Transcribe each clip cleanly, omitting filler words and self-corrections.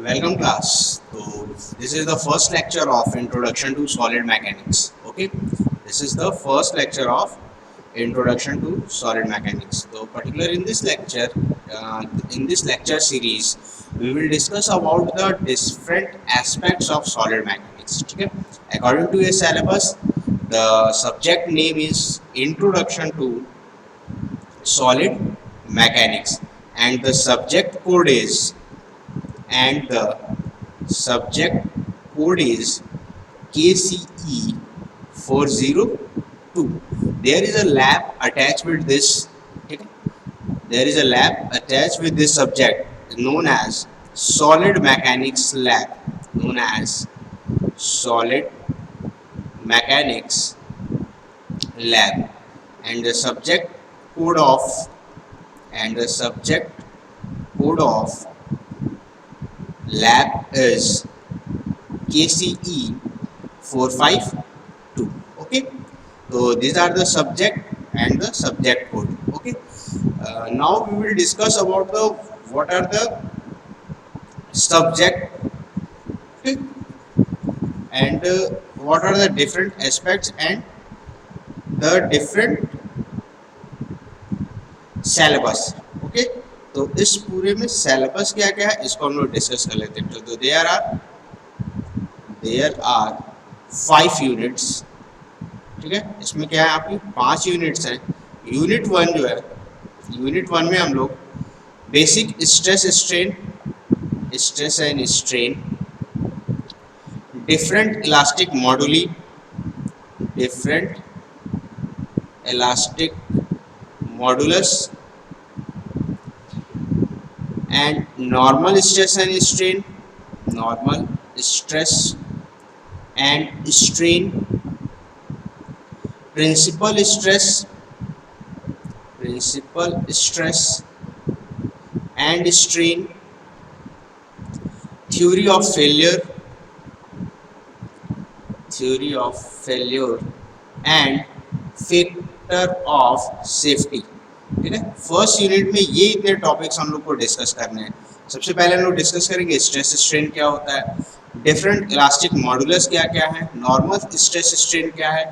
Welcome class. So this is the first lecture of Introduction to Solid Mechanics. Okay, this is the first lecture of Introduction to Solid Mechanics. So particular in this lecture series, we will discuss about the different aspects of solid mechanics. Okay, according to a syllabus, the subject name is Introduction to Solid Mechanics, and the subject code is and the subject code is KCE 402. There is a lab attached with this. Okay? There is a lab attached with this subject known as Solid Mechanics Lab. Known as Solid Mechanics Lab, and the subject code of and the subject code of lab is KCE 452. Okay, so these are the subject and the subject code. Okay, now we will discuss about the what are the subject, okay, and what are the different aspects and the different syllabus. Okay, तो इस पूरे में syllabus क्या क्या है इसको हम लोग डिस्कस कर लेते हैं. तो देयर आर 5 यूनिट्स. ठीक है, इसमें क्या है आपकी 5 यूनिट्स हैं. यूनिट 1 जो है, यूनिट 1 में हम लोग basic stress and strain, different elastic modulus and normal stress and strain, principal stress and strain, theory of failure and factor of safety. ठीक है, फर्स्ट यूनिट में ये इतने टॉपिक्स हम लोग को डिस्कस करने हैं. सबसे पहले हम लोग डिस्कस करेंगे स्ट्रेस स्ट्रेन क्या होता है, डिफरेंट इलास्टिक मॉडुलस क्या क्या है, नॉर्मल स्ट्रेस स्ट्रेन क्या है,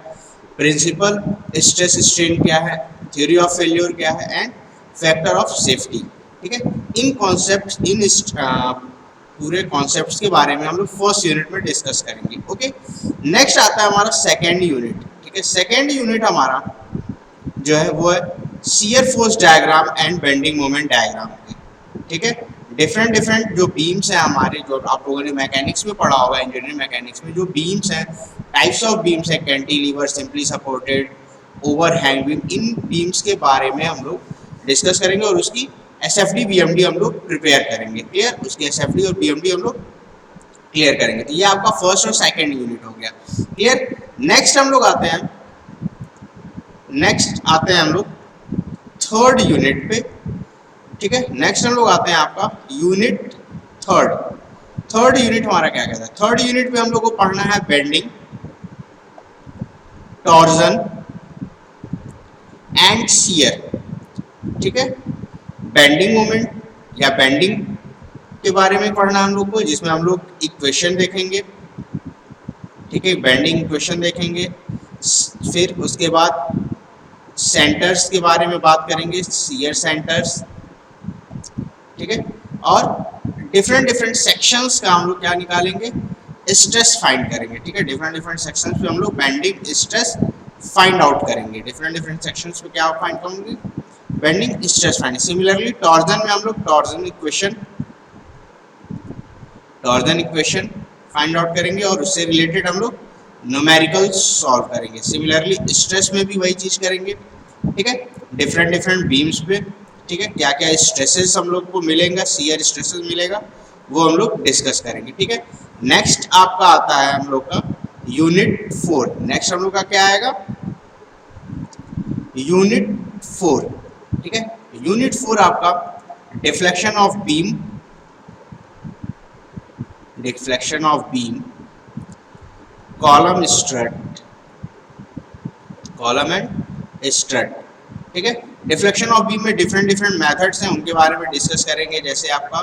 प्रिंसिपल स्ट्रेस स्ट्रेन क्या है, थ्योरी ऑफ फेल्योर क्या है एंड फैक्टर ऑफ सेफ्टी. ठीक है, इन पूरे कॉन्सेप्ट्स के बारे में हम लोग फर्स्ट यूनिट में डिस्कस करेंगे. ओके, नेक्स्ट आता है हमारा सेकेंड यूनिट. ठीक है, सेकेंड यूनिट हमारा जो है वो है shear force diagram and bending moment diagram. ठीक है, डिफरेंट जो बीम्स हैं हमारे, जो आप लोगों ने मैकेनिक्स में पढ़ा होगा, इंजीनियरिंग मैकेनिक्स में जो बीम्स हैं, टाइप्स ऑफ बीम्स हैं, cantilever, simply supported, overhang beam. इन बीम्स के बारे में हम लोग डिस्कस करेंगे और उसकी एसएफडी बीएमडी हम लोग प्रिपेयर करेंगे. क्लियर, उसकी एसएफडी और बीएमडी हम लोग क्लियर करेंगे. तो ये आपका फर्स्ट और सेकेंड यूनिट हो गया. क्लियर, नेक्स्ट हम लोग आते हैं हम लोग थर्ड यूनिट पे. ठीक है, नेक्स्ट हम लोग आते हैं आपका यूनिट थर्ड यूनिट हमारा क्या कहता है. थर्ड यूनिट पे हम लोग को पढ़ना है बेंडिंग, टॉर्जन एंड शियर. ठीक है, बेंडिंग मोमेंट या बेंडिंग के बारे में पढ़ना हम लोग को, जिसमें हम लोग इक्वेशन देखेंगे. ठीक है, बेंडिंग इक्वेशन देखेंगे. फिर उसके बाद सेंटर्स के बारे में बात करेंगे, शियर सेंटर्स. ठीक है, और डिफरेंट सेक्शंस का हम लोग क्या निकालेंगे, स्ट्रेस फाइंड करेंगे. ठीक है, डिफरेंट सेक्शंस पे हम लोग बेंडिंग स्ट्रेस फाइंड आउट करेंगे. डिफरेंट सेक्शंस पे क्या फाइंड करेंगे, bending stress find. Similarly torsion में हम लोग टॉर्जन इक्वेशन फाइंड आउट करेंगे और उससे रिलेटेड हम लोग न्यूमेरिकल सॉल्व करेंगे. सिमिलरली स्ट्रेस में भी वही चीज करेंगे. ठीक है, डिफरेंट बीम्स पे. ठीक है, क्या क्या स्ट्रेसेस हम लोग को मिलेगा, शियर स्ट्रेसेस मिलेगा, वो हम लोग डिस्कस करेंगे. ठीक है, नेक्स्ट आपका आता है हम लोग का यूनिट 4. नेक्स्ट हम लोग का क्या आएगा, यूनिट 4. ठीक है, यूनिट 4 आपका deflection of beam, column and strut. ठीक है, डिफ्लेक्शन ऑफ बीम में डिफरेंट मेथड्स हैं, उनके बारे में डिस्कस करेंगे. जैसे आपका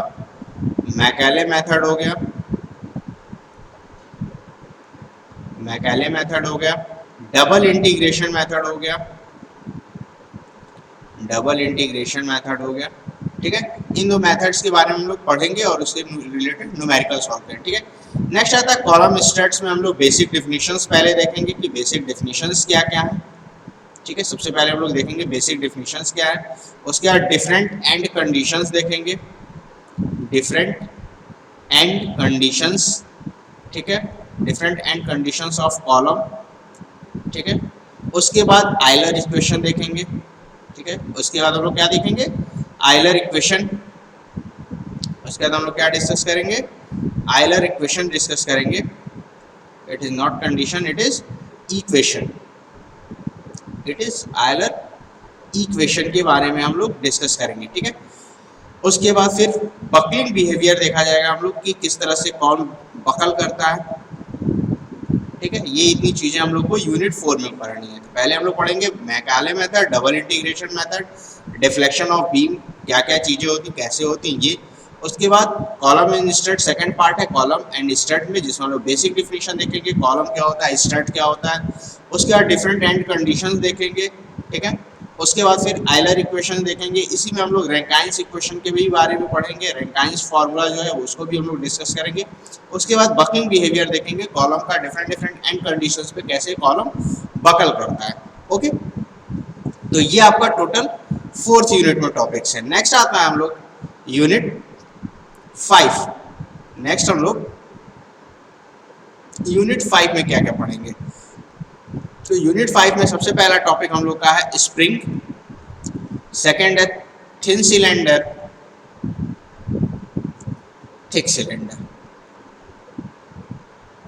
मैकेले मेथड हो गया, मैकेले मेथड हो गया, डबल इंटीग्रेशन मेथड हो गया, डबल इंटीग्रेशन मेथड हो गया। ठीक है, इन दो मेथड्स के बारे में हम लोग पढ़ेंगे और उसके रिलेटेड न्यूमेरिकल सॉल्व करेंगे। ठीक है, नेक्स्ट आता है कॉलम स्टैट्स में हम लोग बेसिक डेफिनेशंस पहले देखेंगे कि बेसिक डेफिनेशंस क्या क्या है। ठीक है, सबसे पहले हम लोग देखेंगे बेसिक डेफिनेशंस क्या है, उसके बाद डिफरेंट एंड कंडीशंस देखेंगे, डिफरेंट एंड कंडीशंस। ठीक है, different and conditions of column. ठीक है, उसके बाद आइलर इक्वेशन देखेंगे। ठीक है, उसके बाद हम लोग क्या देखेंगे, आइलर इक्वेशन। उसके बाद हम लोग क्या डिस्कस करेंगे, आइलर इक्वेशन डिस्कस करेंगे। It is not condition, it is equation, it is Euler equation के बारे में हम लोग डिस्कस करेंगे। ठीक है, उसके बाद फिर बकलिंग बिहेवियर देखा जाएगा हम लोग कि किस तरह से कौन बकल करता है। ठीक है, ये इतनी चीजें हम लोग को यूनिट 4 में पढ़नी है। तो पहले हम लोग पढ़ेंगे Macaulay method, double integration method, deflection of beam, क्या क्या चीजें होती, कैसे होती ये। उसके बाद column and stud second part है कॉलम एंड स्टड में, जिसमें हम लोग बेसिक डिफिनेशन देखेंगे, कॉलम क्या होता है, स्टड क्या होता है। उसके बाद डिफरेंट एंड कंडीशंस देखेंगे। ठीक है, उसके बाद फिर आइलर इक्वेशन देखेंगे। इसी में हम लोग रैंकाइंस इक्वेशन के भी बारे में पढ़ेंगे, रैंकाइंस फार्मूला जो है उसको भी हम लोग डिस्कस करेंगे। उसके बाद बकलिंग बिहेवियर देखेंगे, कॉलम का डिफरेंट डिफरेंट एंड कंडीशंस पे कैसे कॉलम बकल करता है। ओके, तो ये आपका टोटल 4th यूनिट में टॉपिक्स है। नेक्स्ट आता है हम लोग यूनिट 5। नेक्स्ट हम लोग यूनिट 5 में क्या क्या पढ़ेंगे। तो यूनिट 5 में सबसे पहला टॉपिक हम लोग का है स्प्रिंग, सेकेंड है थिन सिलेंडर, थिक सिलेंडर,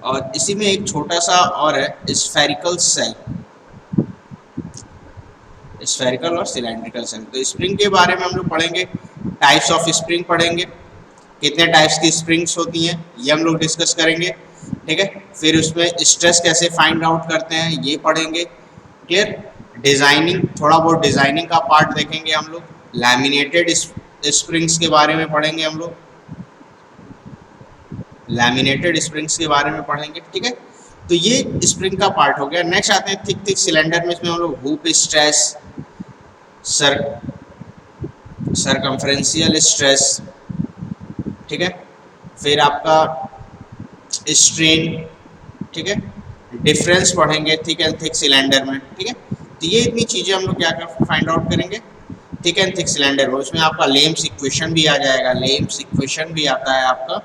और इसी में एक छोटा सा और है स्फेरिकल सेल, स्फेरिकल और सिलेंड्रिकल सेल। तो स्प्रिंग के बारे में हम लोग पढ़ेंगे, टाइप्स ऑफ स्प्रिंग पढ़ेंगे, कितने टाइप्स की स्प्रिंग्स होती हैं ये हम लोग डिस्कस करेंगे। ठीक है, फिर उसमें स्ट्रेस कैसे फाइंड आउट करते हैं ये पढ़ेंगे। क्लियर, डिजाइनिंग, थोड़ा बहुत डिजाइनिंग का पार्ट देखेंगे हम लोग, लैमिनेटेड स्प्रिंग्स के बारे में पढ़ेंगे हम लोग, लैमिनेटेड स्प्रिंग्स के बारे में पढ़ेंगे। ठीक है, तो ये स्प्रिंग का पार्ट हो गया। नेक्स्ट आते हैं थिक थिक सिलेंडर में, इसमें हम लोग हुप स्ट्रेस, सरकमफ्रेंशियल स्ट्रेस, ठीक है, फिर आपका स्ट्रेन, ठीक है, डिफरेंस पढ़ेंगे थिक एंड थिक सिलेंडर में। ठीक है, तो ये इतनी चीज़ें हम लोग क्या कर फाइंड आउट करेंगे थिक एंड थिक सिलेंडर में। उसमें आपका लेम्स इक्वेशन भी आ जाएगा, लेम्स इक्वेशन भी आता है आपका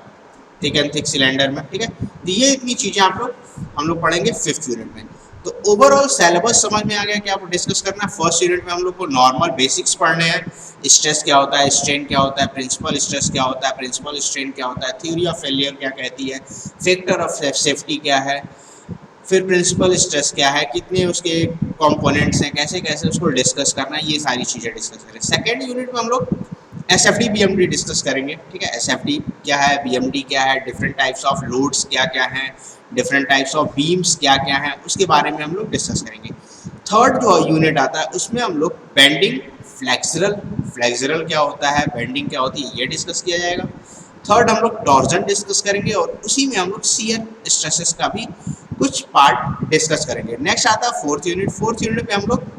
थिक एंड थिक सिलेंडर में। ठीक है, तो ये इतनी चीज़ें हम लोग पढ़ेंगे 5th यूनिट में। तो ओवरऑल सिलेबस समझ में आ गया क्या डिस्कस करना है। फर्स्ट यूनिट में हम लोग को नॉर्मल बेसिक्स पढ़ने हैं, स्ट्रेस क्या होता है, स्ट्रेन क्या होता है, प्रिंसिपल स्ट्रेस क्या होता है, प्रिंसिपल स्ट्रेन क्या होता है, थ्योरी ऑफ फेलियर क्या कहती है, फैक्टर ऑफ सेफ्टी क्या है, फिर प्रिंसिपल स्ट्रेस क्या है, कितने उसके कंपोनेंट्स हैं, कैसे कैसे उसको डिस्कस करना है, ये सारी चीज़ें डिस्कस करें। सेकेंड यूनिट में हम लोग SFD BMD डिस्कस करेंगे। ठीक है, SFD क्या है, BMD क्या है, डिफरेंट टाइप्स ऑफ लोड्स क्या क्या हैं, डिफरेंट टाइप्स ऑफ बीम्स क्या क्या हैं, उसके बारे में हम लोग डिस्कस करेंगे। थर्ड जो यूनिट आता है उसमें हम लोग बेंडिंग, फ्लेक्सरल, फ्लेक्सरल क्या होता है, बेंडिंग क्या होती है, ये डिस्कस किया जाएगा। थर्ड हम लोग टॉर्जन डिस्कस करेंगे और उसी में हम लोग शियर स्ट्रेसेस का भी कुछ पार्ट डिस्कस करेंगे। नेक्स्ट आता है 4th यूनिट। 4th यूनिट में हम लोग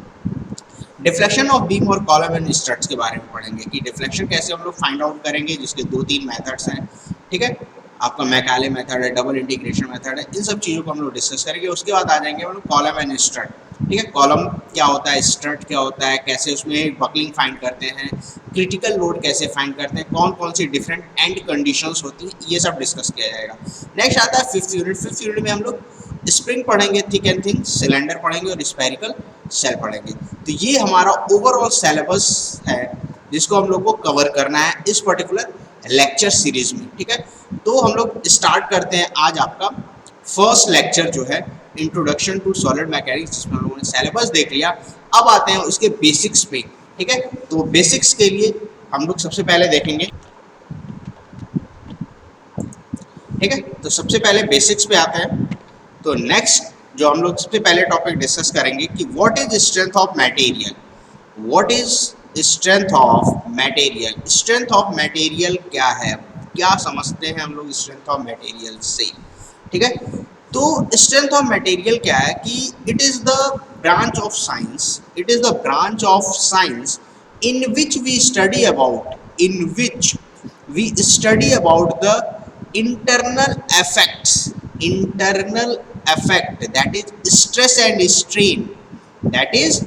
डिफ्लेक्शन ऑफ बीम और कॉलम एंड स्ट्रट्स के बारे में पढ़ेंगे कि डिफ्लेक्शन कैसे हम लोग फाइंड आउट करेंगे, जिसके 2-3 मेथड्स हैं। ठीक है, आपका मैकेले मेथड है, डबल इंटीग्रेशन मेथड है, इन सब चीज़ों को हम लोग डिस्कस करेंगे। उसके बाद आ जाएंगे हम लोग कॉलम एंड स्ट्रट। ठीक है, कॉलम क्या होता है, स्ट्रट क्या होता है, कैसे उसमें बकलिंग फाइंड करते हैं, क्रिटिकल लोड कैसे फाइंड करते हैं, कौन कौन सी डिफरेंट एंड कंडीशंस होती हैं, ये सब डिस्कस किया जाएगा। नेक्स्ट आता है 5th यूनिट। 5th यूनिट में हम लोग स्प्रिंग पढ़ेंगे, थिक एंड थिन सिलेंडर पढ़ेंगे और स्फेरिकल सेल पढ़ेंगे। तो ये हमारा ओवरऑल सिलेबस है जिसको हम लोग को कवर करना है इस पर्टिकुलर लेक्चर सीरीज में। ठीक है, तो हम लोग स्टार्ट करते हैं आज आपका फर्स्ट लेक्चर जो है इंट्रोडक्शन टू सॉलिड मैकेनिक्स, जिसमें हम लोगों ने सिलेबस देख लिया। अब आते हैं उसके बेसिक्स पे। ठीक है, तो बेसिक्स के लिए हम लोग सबसे पहले देखेंगे। ठीक है, तो सबसे पहले बेसिक्स पे आते हैं। तो नेक्स्ट जो हम लोग सबसे पहले टॉपिक डिस्कस करेंगे कि what is strength of material. What is strength of material, strength of material क्या है, क्या समझते हैं हम लोग स्ट्रेंथ ऑफ मटेरियल से, ठीक है। तो स्ट्रेंथ ऑफ मटेरियल क्या है कि it is the branch of science, it is the branch of science in which we study about in which we study about the internal effects, internal effect, that is stress and strain, that is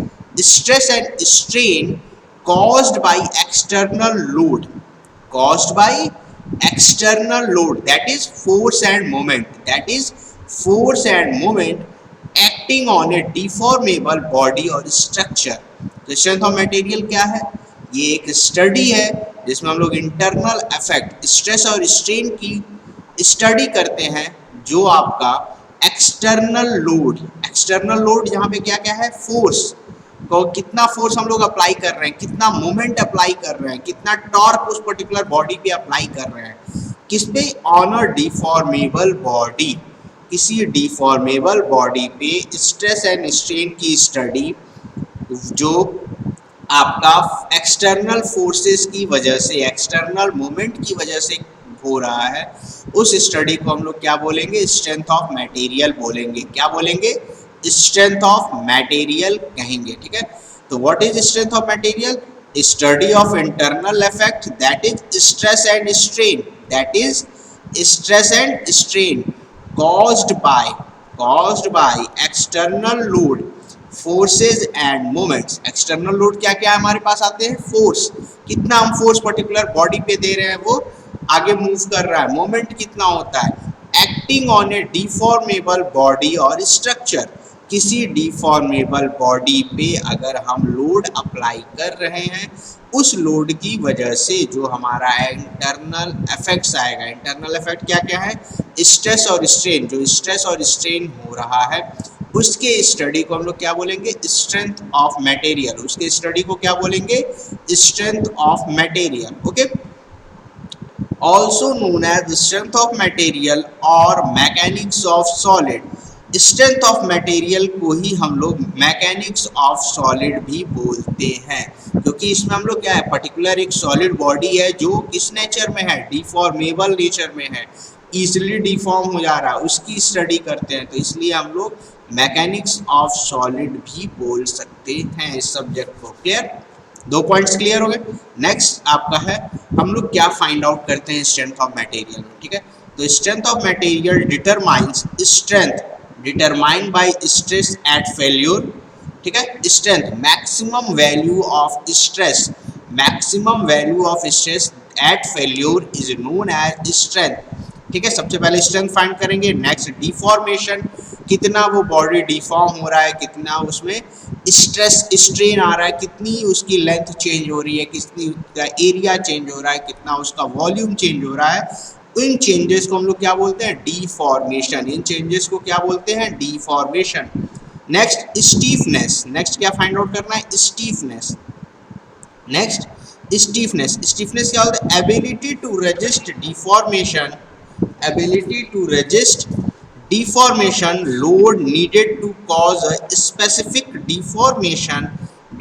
stress and strain caused by external load, caused by external load, that is force and moment, that is force and moment acting on a deformable body or structure। तो strength of material क्या है, ये एक study है जिसमें हम लोग internal effect stress और स्ट्रेन की स्टडी करते हैं, जो आपका एक्सटर्नल लोड यहाँ पे क्या क्या है, फोर्स को कितना फोर्स हम लोग अप्लाई कर रहे हैं, कितना मोमेंट अप्लाई कर रहे हैं, कितना टॉर्क उस पर्टिकुलर बॉडी पे अप्लाई कर रहे हैं, किस पे, ऑन अ डिफॉर्मेबल बॉडी, किसी डिफॉर्मेबल बॉडी पे स्ट्रेस एंड स्ट्रेन की स्टडी जो आपका एक्सटर्नल फोर्सेस की वजह से, एक्सटर्नल मूवमेंट की वजह से हो रहा है, उस स्टडी को हम लोग क्या बोलेंगे, स्ट्रेंथ ऑफ मटेरियल बोलेंगे। क्या बोलेंगे, स्ट्रेंथ ऑफ मटेरियल कहेंगे, ठीक है। तो what is strength of material, study of internal effect, that is stress and strain, that is stress and strain caused by external load, forces and moments। external load क्या क्या हमारे पास आते हैं, force, कितना हम फोर्स पर्टिकुलर बॉडी पे दे रहे हैं, वो आगे मूव कर रहा है, मोमेंट कितना होता है, acting on A deformable body और स्ट्रक्चर, किसी डिफॉर्मेबल बॉडी पे अगर हम लोड अप्लाई कर रहे हैं, उस लोड की वजह से जो हमारा इंटरनल इफेक्ट्स आएगा, इंटरनल इफेक्ट क्या क्या है, स्ट्रेस और स्ट्रेन, जो स्ट्रेस और स्ट्रेन हो रहा है उसके स्टडी को हम लोग क्या बोलेंगे, स्ट्रेंथ ऑफ मटेरियल, उसके स्टडी को क्या बोलेंगे, strength of material, okay. Also known as strength of material और mechanics of solid, strength of material को ही हम लोग मैकेनिक्स ऑफ सॉलिड भी बोलते हैं, क्योंकि इसमें हम लोग क्या है, पर्टिकुलर एक सॉलिड बॉडी है जो किस नेचर में है, डिफॉर्मेबल नेचर में है, इजीली डिफॉर्म हो जा रहा है, उसकी स्टडी करते हैं, तो इसलिए हम लोग मैकेनिक्स ऑफ सॉलिड भी बोल सकते हैं इस सब्जेक्ट को। क्लियर, दो पॉइंट्स क्लियर हो गए। नेक्स्ट आपका है, हम लोग क्या फाइंड आउट करते हैं स्ट्रेंथ ऑफ मटेरियल में, ठीक है। तो strength of material determines strength determined by stress at failure, ठीक है। Strength maximum value of stress, maximum value of stress at failure is known as strength, ठीक है। सबसे पहले स्ट्रेंथ फाइंड करेंगे। नेक्स्ट डिफॉर्मेशन, कितना वो बॉडी डिफॉर्म हो रहा है, कितना उसमें स्ट्रेस स्ट्रेन आ रहा है, कितनी उसकी लेंथ चेंज हो रही है, कितनी एरिया चेंज हो रहा है, कितना उसका वॉल्यूम चेंज हो रहा है, इन चेंजेस को हम लोग क्या बोलते हैं, डिफॉर्मेशन, इन चेंजेस को क्या बोलते हैं, डिफॉर्मेशन। नेक्स्ट स्टीफनेस, नेक्स्ट क्या फाइंड आउट करना है, स्टीफनेस। नेक्स्ट स्टीफनेस, स्टीफनेस क्या होता है, ability to resist deformation, ability to resist deformation load needed to cause a specific deformation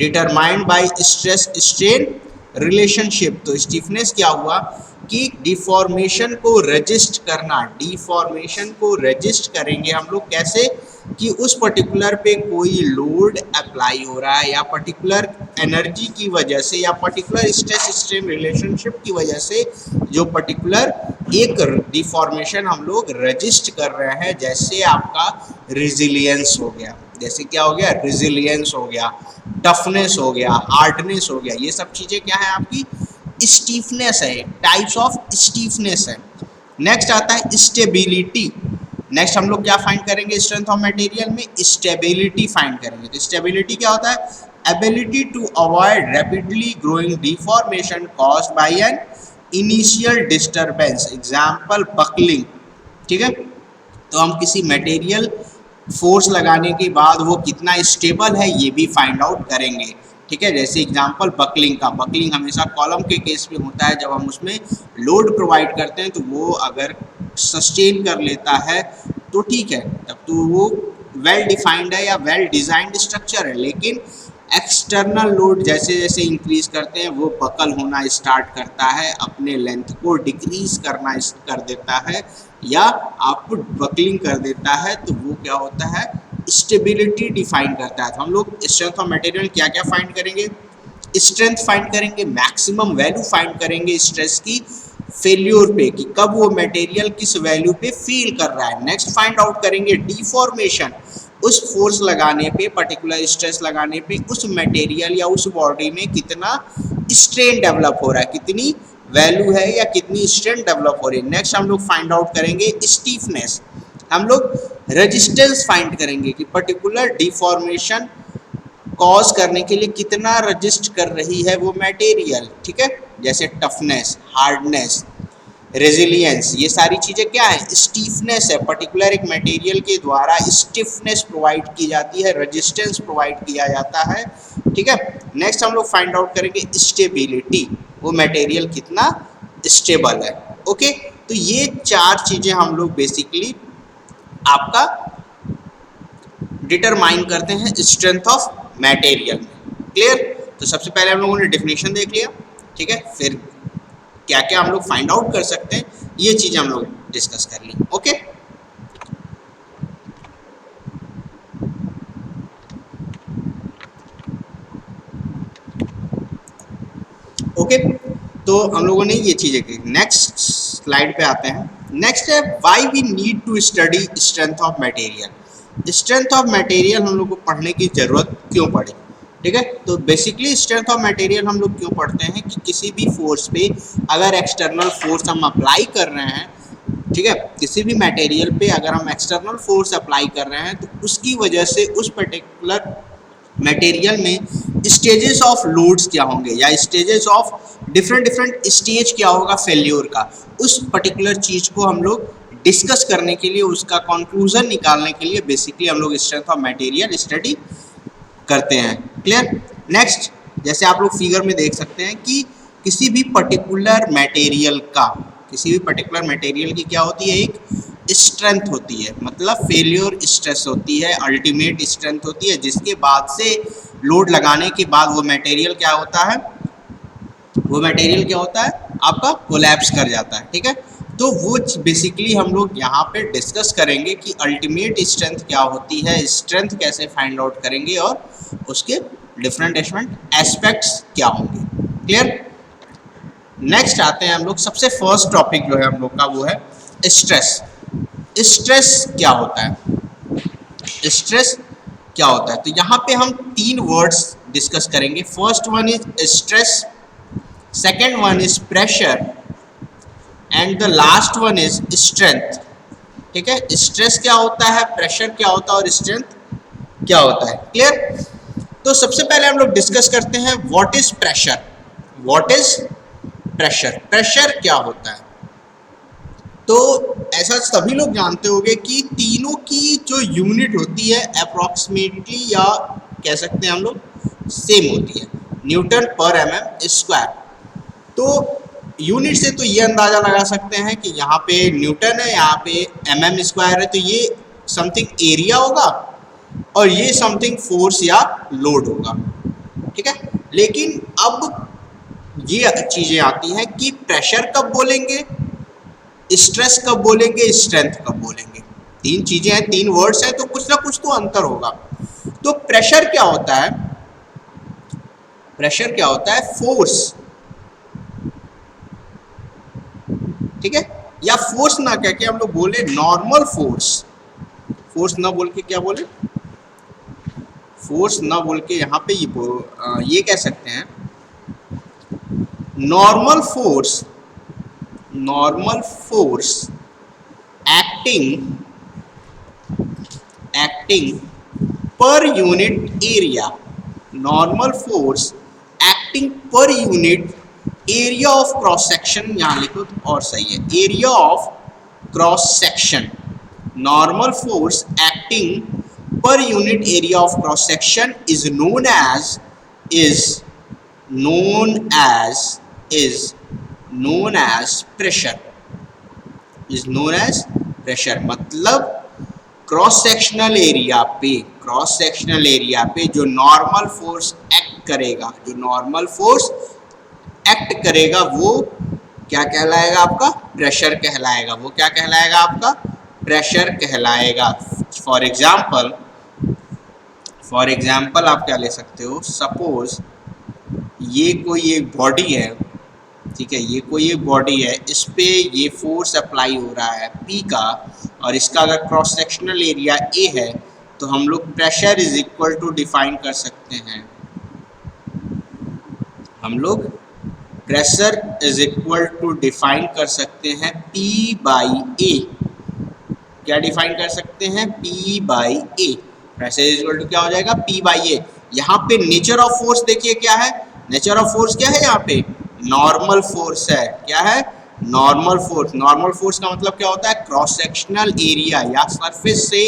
determined by stress strain relationship। तो स्टीफनेस क्या हुआ कि डिफॉर्मेशन को रजिस्ट करना, डिफॉर्मेशन को रजिस्ट करेंगे हम लोग कैसे, कि उस पर्टिकुलर पे कोई लोड अप्लाई हो रहा है या पर्टिकुलर एनर्जी की वजह से या पर्टिकुलर स्ट्रेस स्ट्रेन रिलेशनशिप की वजह से जो पर्टिकुलर एक डिफॉर्मेशन हम लोग रजिस्ट कर रहे हैं, जैसे आपका रिजिलियंस हो गया, जैसे क्या हो गया, रिजिलियंस हो गया, टफनेस हो गया, हार्डनेस हो गया, ये सब चीज़ें क्या है, आपकी स्टीफनेस है, टाइप्स ऑफ स्टीफनेस है। नेक्स्ट आता है स्टेबिलिटी। नेक्स्ट हम लोग क्या फाइंड करेंगे स्ट्रेंथ ऑफ मटेरियल में, स्टेबिलिटी फाइंड करेंगे। तो स्टेबिलिटी क्या होता है, ability to avoid rapidly growing deformation caused by an initial disturbance, example buckling, ठीक है। तो हम किसी मटेरियल फोर्स लगाने के बाद वो कितना स्टेबल है ये भी फाइंड आउट करेंगे, ठीक है। जैसे एग्जांपल बकलिंग का, बकलिंग हमेशा कॉलम के केस में होता है, जब हम उसमें लोड प्रोवाइड करते हैं तो वो अगर सस्टेन कर लेता है तो ठीक है, तब तो वो वेल डिफाइंड है या वेल डिजाइंड स्ट्रक्चर है, लेकिन एक्सटर्नल लोड जैसे जैसे इंक्रीज करते हैं वो बकल होना स्टार्ट करता है, अपने लेंथ को डिक्रीज करना कर देता है या आउटपुट बकलिंग कर देता है, तो वो क्या होता है, स्टेबिलिटी डिफाइन करता है। तो हम लोग स्ट्रेंथ ऑफ मटेरियल क्या क्या फाइंड करेंगे, स्ट्रेंथ फाइंड करेंगे, मैक्सिमम वैल्यू फाइंड करेंगे स्ट्रेस की फेल्योर पे, कि कब वो मटेरियल किस वैल्यू पे फील कर रहा है। नेक्स्ट फाइंड आउट करेंगे डिफॉर्मेशन, उस फोर्स लगाने पे, पर्टिकुलर स्ट्रेस लगाने पे उस मटेरियल या उस बॉडी में कितना स्ट्रेन डेवलप हो रहा है, कितनी वैल्यू है या कितनी स्ट्रेन डेवलप हो रही है। नेक्स्ट हम लोग फाइंड आउट करेंगे स्टीफनेस, हम लोग रेजिस्टेंस फाइंड करेंगे कि पर्टिकुलर डिफॉर्मेशन कॉज करने के लिए कितना रजिस्ट कर रही है वो मटेरियल, ठीक है, जैसे टफनेस, हार्डनेस, रेजिलियंस, ये सारी चीज़ें क्या है, स्टीफनेस है, पर्टिकुलर एक मटेरियल के द्वारा स्टिफनेस प्रोवाइड की जाती है, रेजिस्टेंस प्रोवाइड किया जाता है, ठीक है। नेक्स्ट हम लोग फाइंड आउट करेंगे स्टेबिलिटी, वो मटेरियल कितना स्टेबल है, ओके। तो ये चार चीज़ें हम लोग बेसिकली आपका डिटरमाइन करते हैं स्ट्रेंथ ऑफ मटेरियल में, क्लियर। तो सबसे पहले हम लोगों ने डेफिनेशन देख लिया, ठीक है, फिर क्या क्या हम लोग फाइंड आउट कर सकते हैं ये चीज़ हम लोग डिस्कस कर ली, ओके। ओके, तो हम लोगों ने ये चीज़ें की। नेक्स्ट स्लाइड पे आते हैं। नेक्स्ट है why we need to study strength of material. Strength of material हम लोग को पढ़ने की ज़रूरत क्यों पड़ी, ठीक है। तो बेसिकली स्ट्रेंथ ऑफ मटेरियल हम लोग क्यों पढ़ते हैं कि किसी भी फोर्स पे अगर एक्सटर्नल फोर्स हम अप्लाई कर रहे हैं, ठीक है, किसी भी मटेरियल पे अगर हम एक्सटर्नल फोर्स अप्लाई कर रहे हैं तो उसकी वजह से उस पर्टिकुलर मटेरियल में स्टेजेस ऑफ लोड्स क्या होंगे या स्टेजेस ऑफ डिफरेंट स्टेज क्या होगा फेल्योर का, उस पर्टिकुलर चीज़ को हम लोग डिस्कस करने के लिए, उसका कंक्लूजन निकालने के लिए बेसिकली हम लोग स्ट्रेंथ ऑफ मटेरियल स्टडी करते हैं, क्लियर। नेक्स्ट, जैसे आप लोग फिगर में देख सकते हैं कि किसी भी पर्टिकुलर मटेरियल का, किसी भी पर्टिकुलर मटेरियल की क्या होती है, एक स्ट्रेंथ होती है, मतलब फेलियर स्ट्रेस होती है, अल्टीमेट स्ट्रेंथ होती है, जिसके बाद से लोड लगाने के बाद वो मटेरियल क्या होता है, वो मटेरियल क्या होता है आपका कोलैप्स कर जाता है, ठीक है। तो वो बेसिकली हम लोग यहाँ पे डिस्कस करेंगे कि अल्टीमेट स्ट्रेंथ क्या होती है, स्ट्रेंथ कैसे फाइंड आउट करेंगे और उसके डिफरेंट एस्पेक्ट्स क्या होंगे, क्लियर। नेक्स्ट आते हैं हम लोग, सबसे फर्स्ट टॉपिक जो है हम लोग का वो है स्ट्रेस। स्ट्रेस क्या होता है, स्ट्रेस क्या होता है, तो यहाँ पे हम तीन वर्ड्स डिस्कस करेंगे। First one is stress, second one is pressure and the last one is strength, ठीक है। स्ट्रेस क्या होता है, प्रेशर क्या होता है और स्ट्रेंथ क्या होता है, क्लियर। तो सबसे पहले हम लोग डिस्कस करते हैं what is pressure. What is pressure, pressure क्या होता है। तो ऐसा सभी लोग जानते होंगे कि तीनों की जो यूनिट होती है अप्रॉक्सीमेटली या कह सकते हैं हम लोग सेम होती है, न्यूटन पर mm स्क्वायर। तो यूनिट से तो ये अंदाज़ा लगा सकते हैं कि यहाँ पे न्यूटन है, यहाँ पे mm स्क्वायर है, तो ये समथिंग एरिया होगा और ये समथिंग फोर्स या लोड होगा, ठीक है। लेकिन अब ये चीज़ें आती हैं कि प्रेशर कब बोलेंगे, स्ट्रेस कब बोलेंगे, स्ट्रेंथ कब बोलेंगे। तीन चीज़ें हैं, तीन वर्ड्स हैं, तो कुछ ना कुछ तो अंतर होगा। तो प्रेशर क्या होता है, प्रेशर क्या होता है, फोर्स, ठीक है, या फोर्स ना कह के हम लोग बोले नॉर्मल फोर्स, फोर्स ना बोल के क्या बोले, फोर्स ना बोल के यहाँ पे ये कह सकते हैं normal force, normal force acting per unit area, normal force acting per unit area of cross section, यहाँ लिखो तो और सही है, area of cross section, normal force acting per unit area of cross section is known as pressure, is known as pressure। मतलब cross sectional area पे, cross sectional area पे जो नॉर्मल फोर्स एक्ट करेगा, जो नॉर्मल फोर्स एक्ट करेगा वो क्या कहलाएगा? आपका प्रेशर कहलाएगा। वो क्या कहलाएगा? आपका प्रेशर कहलाएगा। फॉर एग्जाम्पल आप क्या ले सकते हो? सपोज ये कोई एक बॉडी है, ठीक है, ये कोई एक बॉडी है, इस पे ये फोर्स अप्लाई हो रहा है P का, और इसका अगर क्रॉस सेक्शनल एरिया A है तो हम लोग pressure is equal to define कर सकते हैं, हम लोग pressure is equal to define कर सकते हैं P बाई A। क्या डिफाइन कर सकते हैं? P by A। Pressure is equal to क्या हो जाएगा? P by A। यहाँ पे नेचर ऑफ फोर्स देखिए क्या है? नेचर ऑफ फोर्स क्या है? यहाँ पे नॉर्मल फोर्स है। क्या है? Normal force. नॉर्मल फोर्स का मतलब क्या होता है? क्रॉस सेक्शनल एरिया या सरफेस से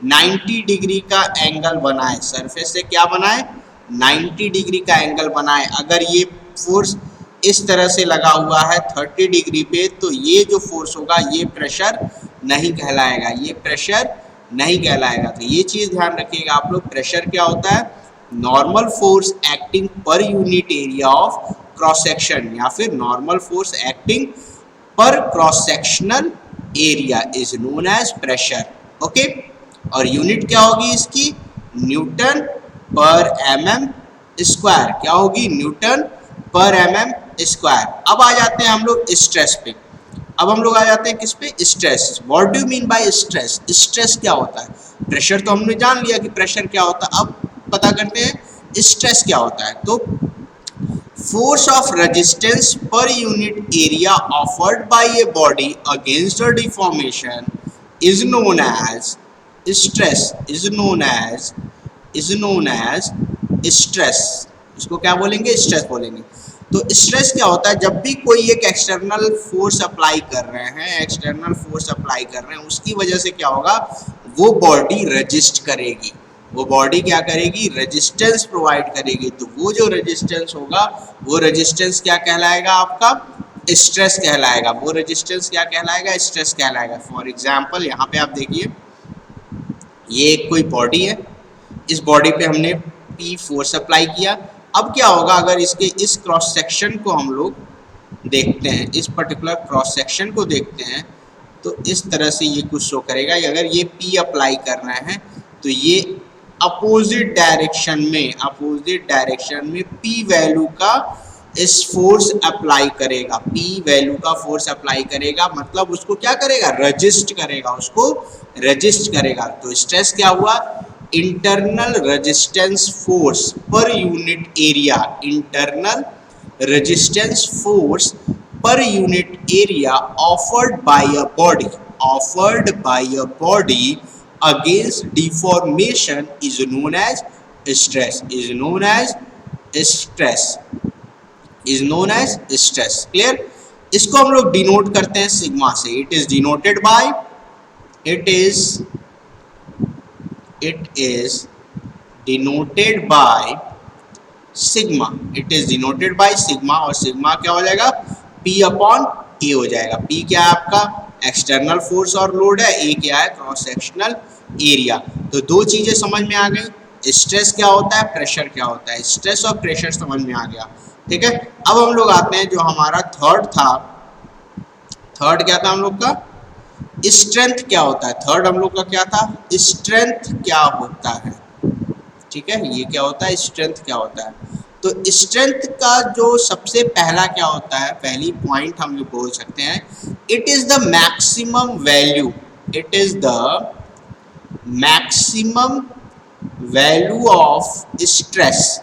90 डिग्री का एंगल बनाए। सरफेस से क्या बनाए? 90 डिग्री का एंगल बनाए। अगर ये फोर्स इस तरह से लगा हुआ है 30 डिग्री पे, तो ये जो फोर्स होगा ये प्रेशर नहीं कहलाएगा, ये प्रेशर नहीं कहलाएगा। तो ये चीज़ ध्यान रखिएगा आप लोग। प्रेशर क्या होता है? Normal force acting per unit area of cross section, या फिर normal force acting per cross sectional area is known as pressure. Okay, और यूनिट क्या होगी इसकी? न्यूटन पर mm स्क्वायर। क्या होगी? न्यूटन पर mm स्क्वायर। अब आ जाते हैं हम लोग स्ट्रेस पे। अब हम लोग आ जाते हैं किस पे? Stress. What do you mean by stress? Stress क्या होता है? प्रेशर तो हमने जान लिया कि प्रेशर क्या होता है, अब पता करते हैं स्ट्रेस क्या होता है। तो force of resistance per unit area offered by a body against a deformation is known as stress, is known as stress। इसको क्या बोलेंगे? स्ट्रेस बोलेंगे। तो स्ट्रेस क्या होता है? जब भी कोई एक एक्सटर्नल फोर्स अप्लाई कर रहे हैं, एक्सटर्नल फोर्स अप्लाई कर रहे हैं, उसकी वजह से क्या होगा? वो बॉडी रजिस्ट करेगी। वो बॉडी क्या करेगी? रेजिस्टेंस प्रोवाइड करेगी। तो वो जो रेजिस्टेंस होगा, वो रेजिस्टेंस क्या कहलाएगा? आपका स्ट्रेस कहलाएगा। वो रेजिस्टेंस क्या कहलाएगा? स्ट्रेस कहलाएगा। फॉर एग्जांपल यहाँ पे आप देखिए, ये एक कोई बॉडी है, इस बॉडी पे हमने P फोर्स अप्लाई किया। अब क्या होगा? अगर इसके इस क्रॉस सेक्शन को हम लोग देखते हैं, इस पर्टिकुलर क्रॉस सेक्शन को देखते हैं, तो इस तरह से ये कुछ शो करेगा। अगर ये P अप्लाई कर रहे हैं तो ये अपोजिट डायरेक्शन में P वैल्यू का इस फोर्स अप्लाई करेगा। P वैल्यू का फोर्स अप्लाई करेगा, मतलब उसको क्या करेगा? रजिस्ट करेगा, उसको रजिस्ट करेगा। तो स्ट्रेस क्या हुआ? इंटरनल रेजिस्टेंस फोर्स पर unit area, internal resistance force पर unit area offered by a body against deformation is known as stress, clear? इसको हम लोग डिनोट करते हैं सिग्मा से। It is denoted by sigma. It is denoted by sigma, और sigma क्या हो जाएगा? P अपॉन A हो जाएगा। P क्या है? आपका एक्सटर्नल फोर्स और लोड है। A क्या है? Cross sectional area. तो दो चीजें समझ में आ गई। स्ट्रेस क्या होता है, प्रेशर क्या होता है। स्ट्रेस और प्रेशर समझ में आ गया, ठीक है। अब हम लोग आते हैं जो हमारा थर्ड था। थर्ड क्या था हम लोग का? स्ट्रेंथ क्या होता है। थर्ड हम लोग का क्या था? स्ट्रेंथ क्या होता है, ठीक है। ये क्या होता है? स्ट्रेंथ क्या होता है। तो स्ट्रेंथ का जो सबसे पहला क्या होता है, पहली पॉइंट हम लोग बोल सकते हैं, it is the maximum value, it is the maximum value of stress,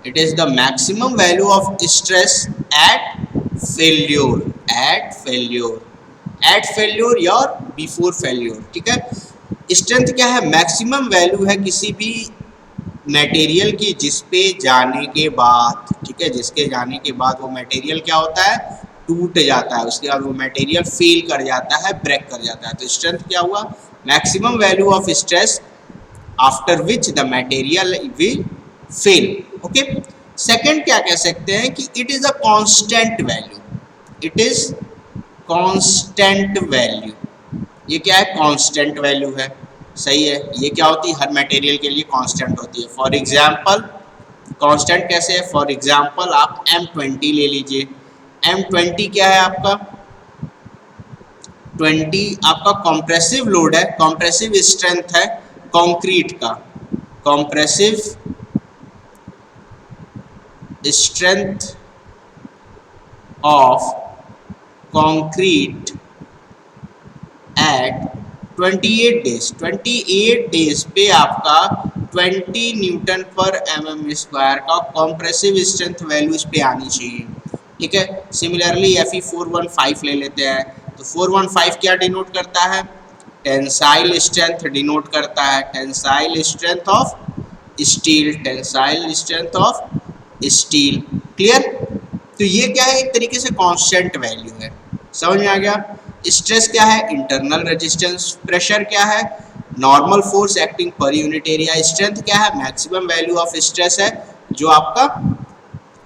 it is the maximum value of stress at failure या before failure, ठीक है। स्ट्रेंथ क्या है? मैक्सिमम वैल्यू है किसी भी मटेरियल की जिस पे जाने के बाद, ठीक है, जिसके जाने के बाद वो मटेरियल क्या होता है? टूट जाता है। उसके बाद वो मटेरियल फेल कर जाता है, ब्रेक कर जाता है। तो स्ट्रेंथ क्या हुआ? Maximum value of stress after which the material will fail. Okay. Second क्या कह सकते हैं कि it is a constant value, it is constant value. ये क्या है? कांस्टेंट वैल्यू है। सही है। ये क्या होती है, हर मटेरियल के लिए कांस्टेंट होती है। फॉर एग्जांपल कांस्टेंट कैसे है, फॉर एग्जांपल आप M20 ले लीजिए। M20 क्या है आपका, 20 आपका कॉम्प्रेसिव लोड है, कॉम्प्रेसिव स्ट्रेंथ है कंक्रीट का, compressive strength of concrete eight 28 days, 28 days पे आपका 20 न्यूटन पर mm स्क्वायर का कॉम्प्रेसिव स्ट्रेंथ वैल्यू इस पे आनी चाहिए। ठीक है, सिमिलरली Fe415 ले लेते हैं, तो 415 क्या डिनोट करता है, टेंसाइल स्ट्रेंथ डिनोट करता है, tensile strength of steel, tensile strength of steel. Clear, तो ये क्या है, एक तरीके से कांस्टेंट वैल्यू है, समझ में आ गया। स्ट्रेस क्या है, इंटरनल रेजिस्टेंस, प्रेशर क्या है, normal force acting per unit area, strength क्या है, मैक्सिमम वैल्यू ऑफ स्ट्रेस है जो आपका,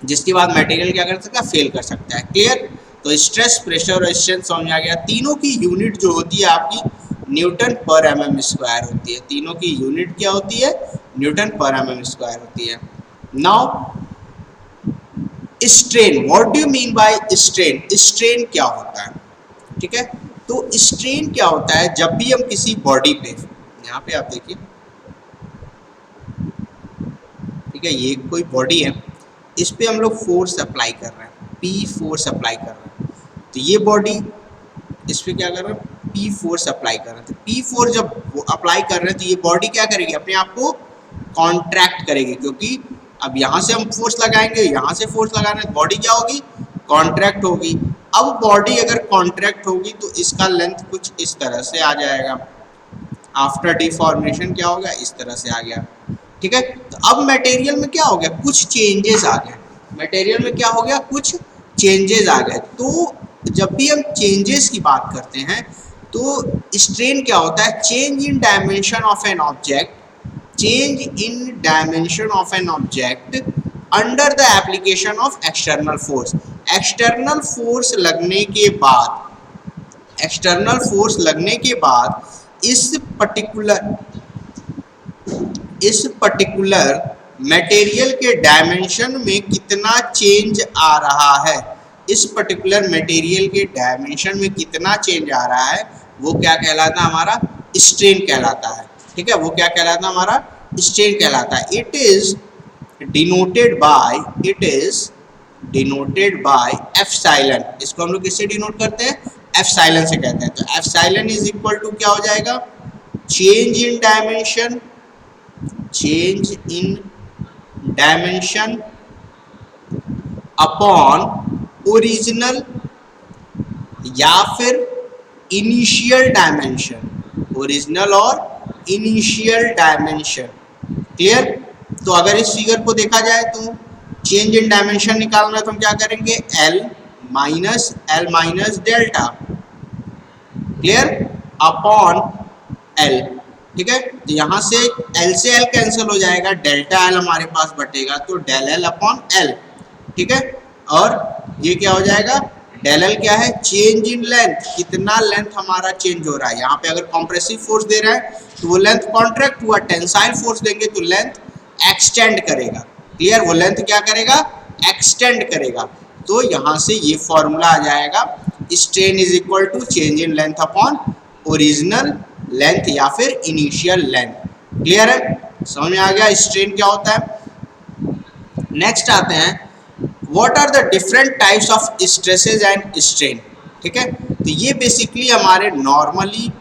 जिसके बाद मटेरियल क्या कर सकता है, फेल कर सकता है। क्लियर, तो स्ट्रेस, प्रेशर और स्ट्रेंथ समझ में आ गया। तीनों की यूनिट जो होती है आपकी न्यूटन पर mm स्क्वायर होती है, तीनों की यूनिट क्या होती है, न्यूटन पर mm स्क्वायर होती है। Now strain, what do you mean by strain, strain क्या होता है, ठीक है। तो स्ट्रेन क्या होता है, जब भी हम किसी बॉडी पे, यहाँ पे आप देखिए, ठीक है, ये कोई बॉडी है, इस पे हम लोग फोर्स अप्लाई कर रहे हैं, P फोर्स अप्लाई कर रहे हैं, तो ये बॉडी इस पे क्या कर रहे हैं, P फोर्स अप्लाई कर रहे हैं, तो P फोर्स जब अप्लाई कर रहे हैं तो ये बॉडी क्या करेगी, अपने आप को कॉन्ट्रैक्ट करेगी, क्योंकि अब यहाँ से हम फोर्स लगाएंगे, यहाँ से फोर्स लगा रहे हैं, बॉडी क्या होगी, कॉन्ट्रैक्ट होगी। अब बॉडी अगर कॉन्ट्रैक्ट होगी तो इसका लेंथ कुछ इस तरह से आ जाएगा, आफ्टर डिफॉर्मेशन क्या हो गया, इस तरह से आ गया। ठीक है, तो अब मटेरियल में क्या हो गया, कुछ चेंजेस आ गए, मटेरियल में क्या हो गया, कुछ चेंजेस आ गए। तो जब भी हम चेंजेस की बात करते हैं तो स्ट्रेन क्या होता है, change in dimension of an object, change in dimension of an object under the application of external force. External force लगने के बाद, एक्सटर्नल फोर्स लगने के बाद इस पर्टिकुलर मटेरियल के डायमेंशन में कितना चेंज आ रहा है, इस पर्टिकुलर मटेरियल के डायमेंशन में कितना चेंज आ रहा है, वो क्या कहलाता है, हमारा स्ट्रेन कहलाता है। ठीक है, वो क्या कहलाता है, हमारा स्ट्रेन कहलाता है। It is denoted by epsilon, इसको हम लोग किससे डिनोट करते हैं, एप्सिलॉन से कहते हैं। तो एप्सिलॉन इज इक्वल टू क्या हो जाएगा, change in dimension, change in dimension upon original या फिर इनिशियल डायमेंशन, ओरिजिनल और इनिशियल डायमेंशन। क्लियर, तो अगर इस फिगर को देखा जाए तो चेंज इन डायमेंशन निकालना है तो हम क्या करेंगे, L minus delta, clear, upon L। ठीक है, तो यहाँ से L से L कैंसिल हो जाएगा, डेल्टा L हमारे पास बटेगा, तो डेल L अपॉन L। ठीक है, और ये क्या हो जाएगा, डेल L क्या है, चेंज इन लेंथ, कितना लेंथ हमारा चेंज हो रहा है। यहाँ पे अगर कॉम्प्रेसिव फोर्स दे रहा है तो वो लेंथ कॉन्ट्रैक्ट हुआ, टेंसाइल फोर्स देंगे तो लेंथ एक्सटेंड करेगा। क्लियर, वो लेंथ क्या करेगा, एक्सटेंड करेगा। तो यहाँ से ये फॉर्मूला आ जाएगा, strain is equal to change in length upon original length या फिर इनिशियल लेंथ। क्लियर है, समझ में आ गया स्ट्रेन क्या होता है। नेक्स्ट आते हैं, what are the different types of stresses and strain. ठीक है, तो ये बेसिकली हमारे नॉर्मली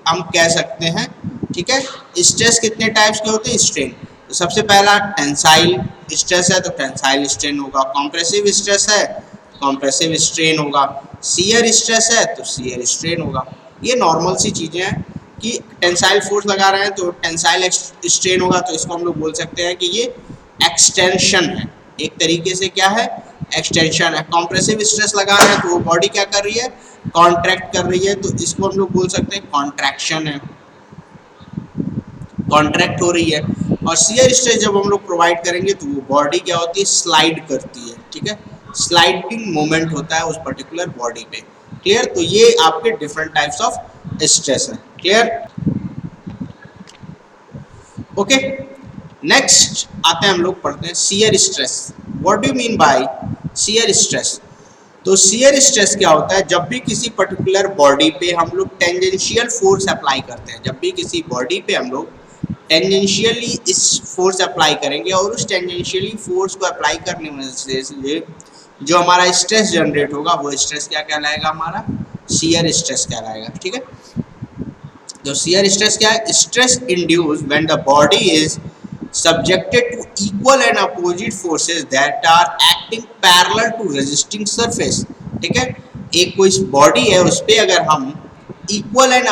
हम कह सकते हैं। ठीक है, स्ट्रेस कितने टाइप्स के होते हैं, स्ट्रेन, तो सबसे पहला टेंसाइल स्ट्रेस है तो टेंसाइल स्ट्रेन होगा, कॉम्प्रेसिव स्ट्रेस है कॉम्प्रेसिव स्ट्रेन होगा, शियर स्ट्रेस है तो शियर स्ट्रेन होगा। ये नॉर्मल सी चीज़ें हैं कि टेंसाइल फोर्स लगा रहे हैं तो टेंसाइल स्ट्रेन होगा, तो इसको हम लोग बोल सकते हैं कि ये एक्सटेंशन है, एक तरीके से क्या है, एक्सटेंशन है। कॉम्प्रेसिव स्ट्रेस लगा रहे हैं तो वो बॉडी क्या कर रही है, कॉन्ट्रैक्ट कर रही है, तो इसको हम लोग बोल सकते हैं कॉन्ट्रैक्शन है, कॉन्ट्रैक्ट हो रही है। और शियर स्ट्रेस जब हम लोग प्रोवाइड करेंगे तो वो बॉडी क्या होती है, स्लाइड करती है। ठीक है, स्लाइडिंग मोमेंट होता है उस पर्टिकुलर बॉडी पे। क्लियर, तो ये आपके डिफरेंट टाइप्स ऑफ स्ट्रेस है। क्लियर, ओके, नेक्स्ट आते हैं हम लोग पढ़ते हैं shear stress. What do you mean by shear stress? तो शियर स्ट्रेस क्या होता है? जब भी किसी पर्टिकुलर बॉडी पे हम लोग टेंजेंशियल फोर्स अप्लाई करते हैं, जब भी किसी बॉडी पे हम लोग टेंजेंशियली इस फोर्स अप्लाई करेंगे और उस टेंजेंशियली फोर्स को अप्लाई करने से जो हमारा स्ट्रेस जनरेट होगा वो स्ट्रेस क्या कहलाएगा? हमारा शियर स्ट्रेस कहलाएगा। ठीक है, तो शियर स्ट्रेस क्या है? Stress induce when the body is subjected to equal and opposite forces that are acting parallel to resisting surface। ठीक है, एक कोई बॉडी है उस पर अगर हम equal and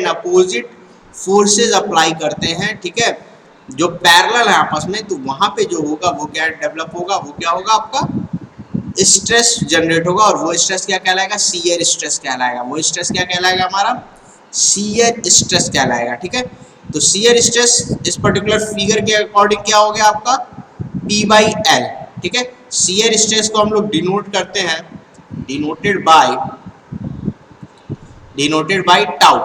opposite forces apply करते हैं, ठीक है, जो पैरेलल है आपस में, तो वहां पे जो होगा वो क्या डेवलप होगा? वो क्या होगा? आपका स्ट्रेस जनरेट होगा और वो स्ट्रेस क्या कहलाएगा? शियर स्ट्रेस कहलाएगा। वो स्ट्रेस क्या कहलाएगा? हमारा शियर स्ट्रेस कहलाएगा। ठीक है, तो शियर स्ट्रेस इस पर्टिकुलर फिगर के अकॉर्डिंग क्या हो गया? आपका P/L। ठीक है, शियर स्ट्रेस को हम लोग डिनोट करते हैं, denoted by tau.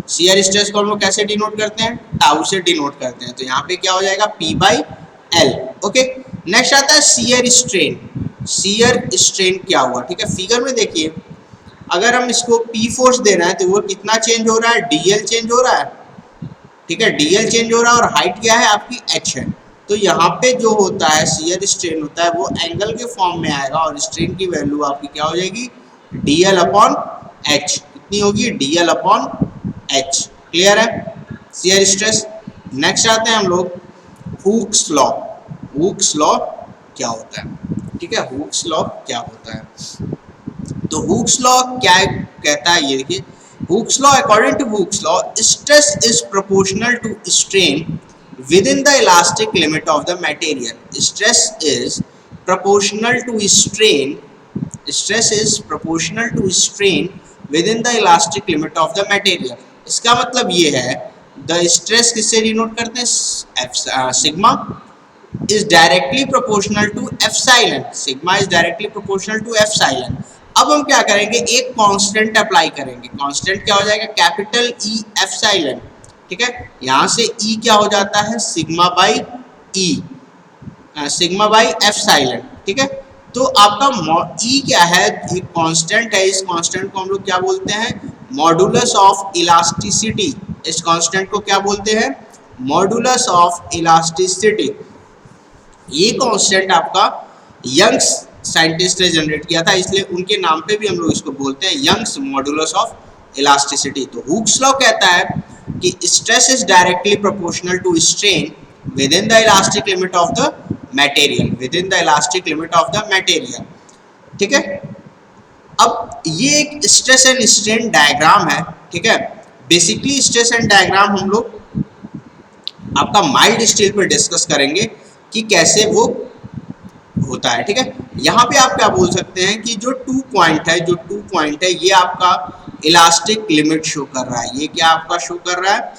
Shear stress को हम लोग कैसे डिनोट करते हैं? टाउ से डिनोट करते हैं। तो यहाँ पे क्या हो जाएगा? P/L। ओके, नेक्स्ट आता है शियर स्ट्रेन। शियर स्ट्रेन क्या हुआ? ठीक है, फिगर में देखिए, अगर हम इसको P फोर्स दे रहे हैं तो वो कितना चेंज हो रहा है? DL चेंज हो रहा है। ठीक है, DL चेंज हो रहा है और हाइट क्या है? आपकी H है। तो यहाँ पे जो होता है शियर स्ट्रेन होता है वो एंगल के फॉर्म में आएगा और स्ट्रेन की वैल्यू आपकी क्या हो जाएगी? DL/H। कितनी होगी? DL/H। क्लियर है शियर स्ट्रेस? नेक्स्ट आते हैं हम लोग हुक्स लॉ। हुक्स लॉ क्या होता है? ठीक है, हुक्स लॉ क्या होता है? तो हुक्स लॉ क्या कहता है? ये देखिए, Hooke's law, according to Hooke's law, stress is proportional to strain within the elastic limit of the material. Stress is proportional to strain. Stress is proportional to strain within the elastic limit of the material. इसका मतलब ये है, the stress किससे denote करते हैं? Sigma is directly proportional to epsilon. Sigma is directly proportional to epsilon. अब हम क्या करेंगे? एक कांस्टेंट अप्लाई करेंगे। कांस्टेंट क्या हो जाएगा? Capital E epsilon. ठीक है, यहाँ से E क्या हो जाता है? Sigma by epsilon. ठीक है, तो आपका E क्या है? एक कांस्टेंट है। इस कांस्टेंट को हम लोग क्या बोलते हैं? Modulus of elasticity. इस कांस्टेंट को क्या बोलते हैं? Modulus of elasticity. ये कांस्टेंट आपका यंग्स साइंटिस्ट ने जनरेट किया था, इसलिए उनके नाम पे भी हम लोग इसको बोलते हैं यंग्स मॉडुलस ऑफ इलास्टिसिटी। तो हुक्स लॉ कहता है कि stress is directly proportional to strain within the elastic limit of the material, within the elastic limit of the material. ठीक है, अब ये एक स्ट्रेस एंड स्ट्रेन डायग्राम है। ठीक है, बेसिकली स्ट्रेस एंड डायग्राम हम लोग आपका माइल्ड स्टील पर डिस्कस करेंगे कि कैसे वो होता है। ठीक है, यहाँ पे आप क्या बोल सकते हैं कि जो 2 पॉइंट है ये आपका इलास्टिक लिमिट शो कर रहा है। ये क्या आपका शो कर रहा है?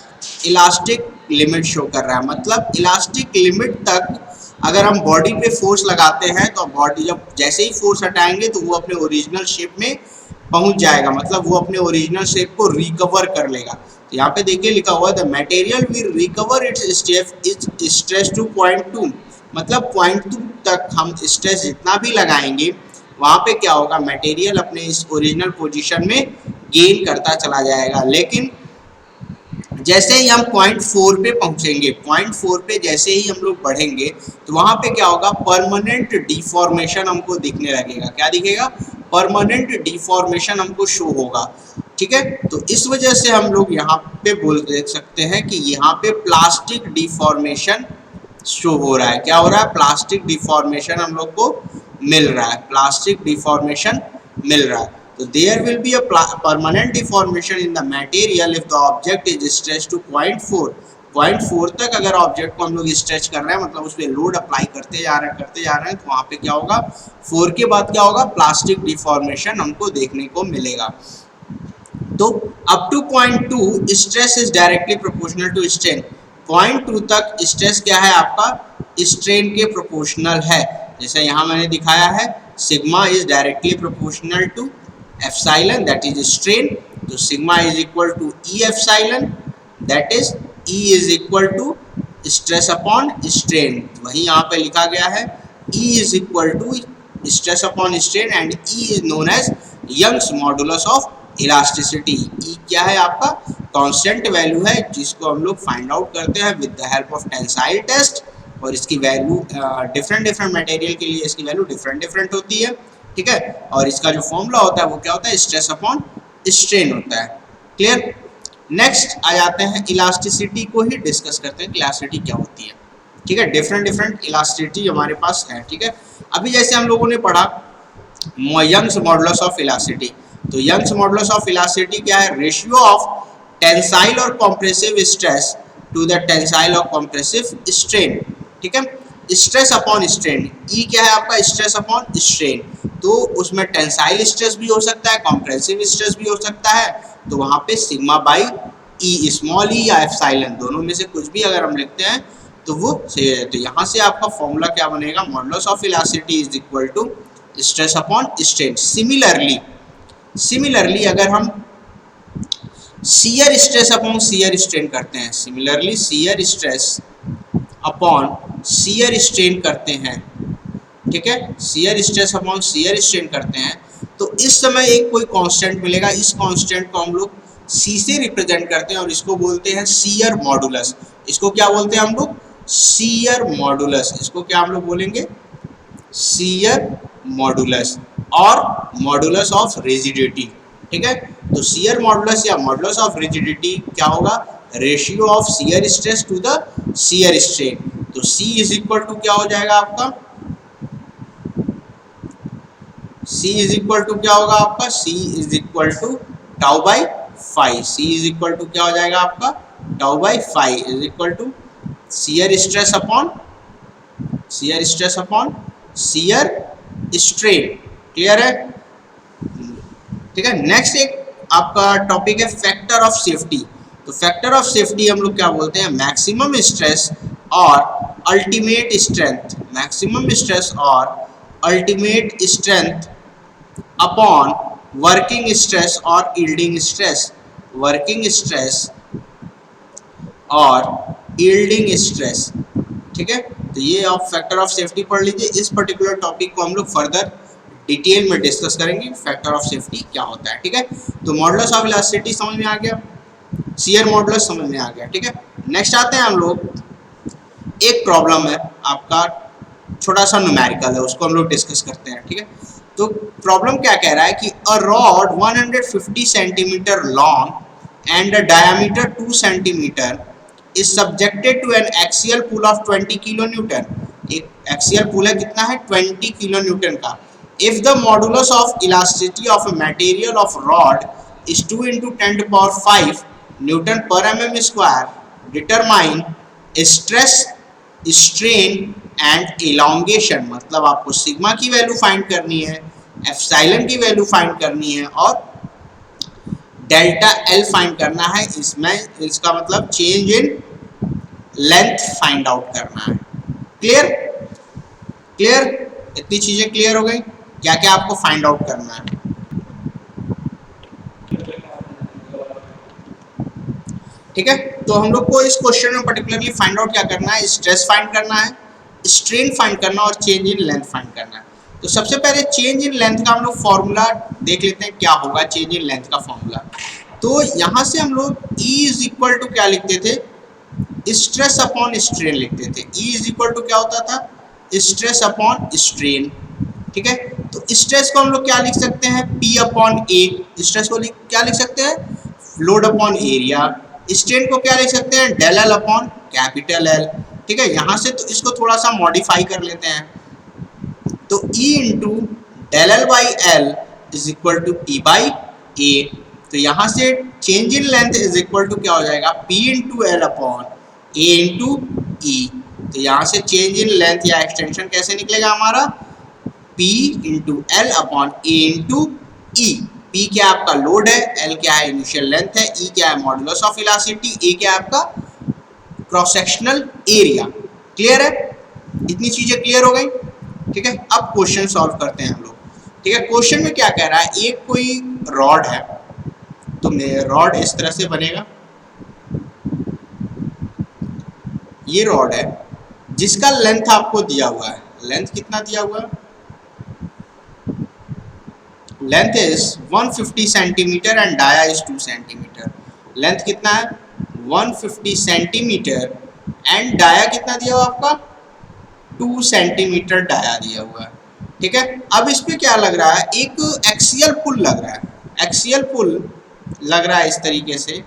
इलास्टिक लिमिट शो कर रहा है। मतलब इलास्टिक लिमिट तक अगर हम बॉडी पे फोर्स लगाते हैं तो बॉडी जब जैसे ही फोर्स हटाएंगे तो वो अपने ओरिजिनल शेप में पहुंच जाएगा, मतलब वो अपने ओरिजिनल शेप को रिकवर कर लेगा। तो यहाँ पे देखिए लिखा हुआ है the material will recover its shape is stress to point 2। मतलब पॉइंट 2 तक हम स्ट्रेस जितना भी लगाएंगे वहाँ पे क्या होगा? मटेरियल अपने इस ओरिजिनल पोजीशन में गेन करता चला जाएगा। लेकिन जैसे ही हम पॉइंट 4 पे पहुँचेंगे, पॉइंट 4 पे जैसे ही हम लोग बढ़ेंगे तो वहाँ पे क्या होगा? परमानेंट डिफॉर्मेशन हमको दिखने लगेगा। क्या दिखेगा? परमानेंट डिफॉर्मेशन हमको शो होगा। ठीक है, तो इस वजह से हम लोग यहाँ पे बोल देख सकते हैं कि यहाँ पे प्लास्टिक डिफॉर्मेशन शो हो रहा है। क्या हो रहा है? प्लास्टिक डिफॉर्मेशन हम लोग को मिल रहा है, प्लास्टिक डिफॉर्मेशन मिल रहा है। तो there will be a permanent deformation in the material if the object is stretch to point 4। Point 4 तक अगर ऑब्जेक्ट को हम लोग स्ट्रेच कर रहे हैं, मतलब उस पर लोड अप्लाई करते जा रहे हैं, तो वहाँ पे क्या होगा? 4 के बाद क्या होगा? प्लास्टिक डिफॉर्मेशन हमको देखने को मिलेगा। तो up to point 2 stress is directly proportional to strain. Point 2 तक स्ट्रेस क्या है? आपका स्ट्रेन के प्रोपोर्शनल है। जैसे यहाँ मैंने दिखाया है, sigma is directly proportional to epsilon that is strain. तो sigma is equal to E epsilon that is E is equal to stress upon strain, वही यहाँ पे लिखा गया है E is equal to stress upon strain and E is known as Young's modulus of elasticity. E क्या है आपका constant value है जिसको हम लोग फाइंड आउट करते हैं with the help of tensile test, और इसकी वैल्यू डिफरेंट मटेरियल के लिए इसकी वैल्यू डिफरेंट होती है, ठीक है। और इसका जो फॉर्मूला होता है वो क्या होता है, स्ट्रेस अपॉन स्ट्रेन होता है। क्लियर। नेक्स्ट आ जाते हैं इलास्टिसिटी को ही डिस्कस करते हैं, इलास्टिसिटी क्या होती है, ठीक है। डिफरेंट इलास्टिसिटी हमारे पास है, ठीक है। अभी जैसे हम लोगों ने पढ़ा यंग्स मॉडुलस ऑफ इलास्टिसिटी, तो यंग्स मॉडुलस ऑफ इलास्टिसिटी क्या है, रेशियो ऑफ टेंसाइल और compressive stress to the tensile और कॉम्प्रेसिव स्ट्रेन, ठीक है। स्ट्रेस अपॉन स्ट्रेन, ई क्या है आपका स्ट्रेस अपॉन स्ट्रेन, तो उसमें टेंसाइल स्ट्रेस भी हो सकता है, कॉम्प्रेसिव स्ट्रेस भी हो सकता है, तो वहाँ पे सिग्मा बाई ई, स्मॉल ई या एप्सिलॉन, दोनों में से कुछ भी अगर हम लिखते हैं तो वो सही है। तो यहाँ से आपका फॉर्मूला क्या बनेगा, modulus of elasticity is equal to stress upon strain. Similarly अगर हम shear stress upon shear strain करते हैं, similarly shear stress upon shear strain करते हैं, ठीक है, shear stress upon shear strain करते हैं, तो इस समय एक कोई कांस्टेंट मिलेगा, इस कांस्टेंट को हम लोग सी से रिप्रेजेंट करते हैं और इसको बोलते हैं शियर मॉडुलस। इसको क्या बोलते हैं हम लोग, शियर मॉडुलस। इसको क्या हम लोग बोलेंगे, शियर मॉडुलस और मॉडुलस ऑफ रिजिडिटी, ठीक है। तो शियर मॉडुलस या मॉडुलस ऑफ रिजिडिटी क्या होगा, ratio of shear stress to the shear strain. तो C इज इक्वल टू क्या हो जाएगा आपका, C इज इक्वल टू क्या होगा आपका, C is equal to tau by five. C is equal to क्या हो जाएगा आपका, tau by five is equal to shear stress upon shear strain. Clear है, ठीक है। नेक्स्ट एक आपका टॉपिक है फैक्टर ऑफ सेफ्टी। तो फैक्टर ऑफ सेफ्टी हम लोग क्या बोलते हैं, मैक्सिमम स्ट्रेस और अल्टीमेट स्ट्रेंथ, मैक्सिमम स्ट्रेस और ultimate strength upon working stress और यील्डिंग स्ट्रेस, वर्किंग स्ट्रेस और यील्डिंग स्ट्रेस, ठीक है। तो ये आप फैक्टर ऑफ सेफ्टी पढ़ लीजिए। इस पर्टिकुलर टॉपिक को हम लोग फर्दर डिटेल में डिस्कस करेंगे, फैक्टर ऑफ सेफ्टी क्या होता है, ठीक है। तो मॉडुलस ऑफ इलास्टिसिटी समझ में आ गया, शियर मॉडुलस समझ में आ गया, ठीक है। नेक्स्ट आते हैं हम लोग, एक प्रॉब्लम है आपका, छोटा सा न्यूमेरिकल है, उसको हम लोग डिस्कस करते हैं, ठीक है। तो प्रॉब्लम क्या कह रहा है कि a rod 150 centimetre long and a diameter 2 centimetre is subjected to an axial pull of 20 kilo newton. एक एक्सियल पुल है कितना है, 20 किलो न्यूटन का। If the modulus of elasticity of a material of rod is 2 × 10⁵ newton पर mm square, determine stress strain and elongation. मतलब आपको sigma की value find करनी है, एप्सिलॉन की वैल्यू फाइंड करनी है और डेल्टा एल फाइंड करना है। इसमें इसका मतलब change in length find out करना है। क्लियर, क्लियर, इतनी चीजें क्लियर हो गई, क्या क्या आपको फाइंड आउट करना है, ठीक है। तो हम लोग को इस क्वेश्चन में पर्टिकुलरली फाइंड आउट क्या करना है, स्ट्रेस फाइंड करना है, स्ट्रेन फाइंड करना और चेंज इन लेंथ फाइंड करना है। तो सबसे पहले चेंज इन लेंथ का हम लोग फॉर्मूला देख लेते हैं, क्या होगा चेंज इन लेंथ का फॉर्मूला। तो यहाँ से हम लोग E इज इक्वल टू क्या लिखते थे, स्ट्रेस अपॉन स्ट्रेन लिखते थे। E इज इक्वल टू क्या होता था, स्ट्रेस अपॉन स्ट्रेन, ठीक है। तो स्ट्रेस को हम लोग क्या लिख सकते हैं, P अपॉन A, स्ट्रेस को क्या लिख सकते हैं, लोड अपॉन एरिया। स्ट्रेन को क्या लिख सकते हैं, del L upon capital L, ठीक है। यहाँ से तो इसको थोड़ा सा मॉडिफाई कर लेते हैं, तो E into del L by L is equal to P by A। तो यहाँ से change in length is equal to क्या हो जाएगा, P into L upon A into E। तो यहाँ से चेंज इन लेंथ या एक्सटेंशन कैसे निकलेगा हमारा, P into L upon A into E। P क्या आपका लोड है, L क्या है इनिशियल लेंथ है, E क्या है मॉडुलस ऑफ इलास्टिसिटी, A क्या है आपका क्रॉस सेक्शनल एरिया। क्लियर है, इतनी चीजें क्लियर हो गई, ठीक है। अब क्वेश्चन सॉल्व करते हैं हम लोग, ठीक है। क्वेश्चन में क्या कह रहा है, एक कोई रॉड है, तो रॉड इस तरह से बनेगा, ये रॉड है जिसका लेंथ आपको दिया हुआ है, लेंथ कितना दिया हुआ है, length is 150 centimetre and dia is 2 centimetre. Length कितना है 150 सेंटीमीटर एंड डाया कितना दिया हुआ आपका 2 सेंटीमीटर डाया दिया हुआ है। ठीक है, अब इस पे क्या लग रहा है, एक एक्सियल पुल लग रहा है, एक्सियल पुल लग रहा है इस तरीके से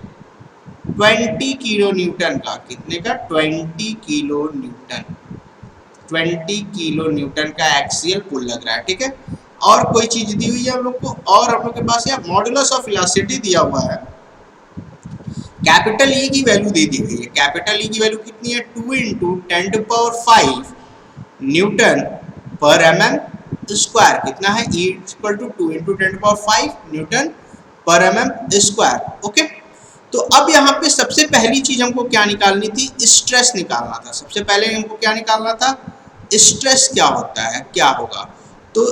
20 किलो न्यूटन का, कितने का 20 किलो न्यूटन, 20 किलो न्यूटन का एक्सियल पुल लग रहा है। ठीक है, और कोई चीज दी हुई है हम लोग को, और हम लोग के पास यहाँ मॉडुलस ऑफ इलास्टिसिटी दिया हुआ है, कैपिटल ई की वैल्यू दे दी गई है। कैपिटल ई की वैल्यू कितनी है 2 into 10⁵ newton per mm square, कितना है E equal to 2 into 10⁵ newton per mm square. Okay, तो अब यहाँ पे सबसे पहली चीज हमको क्या निकालनी थी, स्ट्रेस निकालना था। सबसे पहले हमको क्या निकालना था, स्ट्रेस क्या होता है, क्या होगा, तो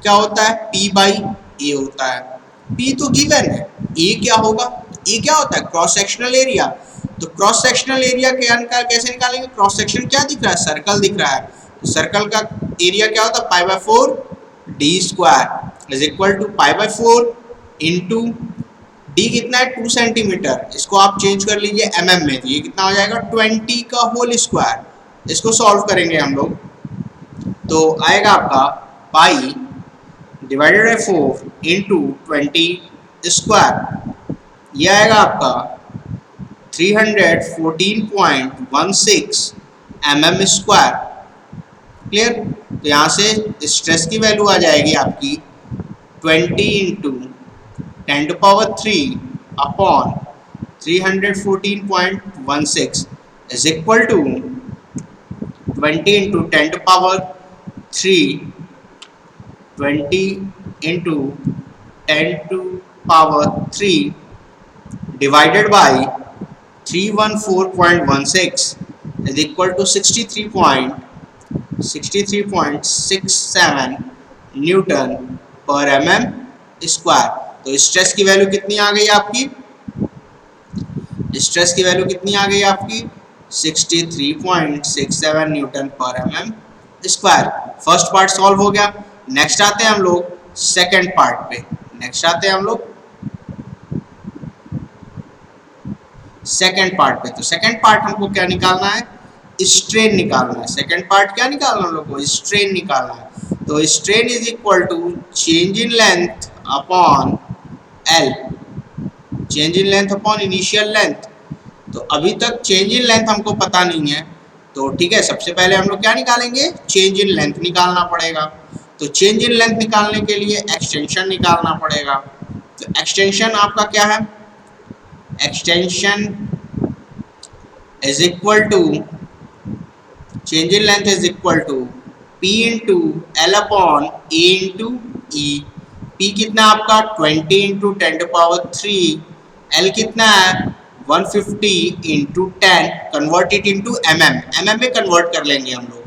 क्या होता है P बाई ए होता है, P तो गिवन है, ए क्या होगा, ए क्या होता है क्रॉस सेक्शनल एरिया। तो क्रॉस सेक्शनल एरिया कैसे निकालेंगे, क्रॉस सेक्शन क्या दिख रहा है, सर्कल दिख रहा है, तो सर्कल का एरिया क्या होता है π/4 D square is equal to π/4 into D कितना है 2 सेंटीमीटर, इसको आप चेंज कर लीजिए mm में, तो ये कितना हो जाएगा 20 का होल स्क्वायर। इसको सॉल्व करेंगे हम लोग तो आएगा आपका पाई डिवाइडेड बाई 4 इंटू 20 स्क्वायर, ये आएगा आपका 314.16 mm स्क्वायर। क्लियर, तो यहाँ से स्ट्रेस की वैल्यू आ जाएगी आपकी 20 into 10⁻³ upon 314.16 is equal to 20 into 10⁻³ 20 into 10⁻³ divided by 314.16 is equal to 63.67 newton पर mm स्क्वायर। तो स्ट्रेस की वैल्यू कितनी आ गई आपकी, स्ट्रेस की वैल्यू कितनी आ गई आपकी 63.67 न्यूटन पर mm square. First part solve हो गया। नेक्स्ट आते हैं हम लोग सेकंड पार्ट पे, नेक्स्ट आते हैं हम लोग सेकंड पार्ट पे। तो सेकंड पार्ट हमको क्या निकालना है, स्ट्रेन निकालना है। सेकंड पार्ट क्या निकालना है हम लोग को, स्ट्रेन निकालना है। तो strain is equal to change in length upon L, change in length upon initial length. तो अभी तक चेंज इन लेंथ हमको पता नहीं है, तो ठीक है, सबसे पहले हम लोग क्या निकालेंगे, चेंज इन लेंथ निकालना पड़ेगा। तो चेंज इन लेंथ निकालने के लिए एक्सटेंशन निकालना पड़ेगा। तो एक्सटेंशन आपका क्या है, extension is equal to change in length is equal to P into L upon A into E. P कितना आपका 20 इंटू 10⁻³, L कितना है 150 into 10, convert it into mm, mm में कन्वर्ट कर लेंगे हम लोग।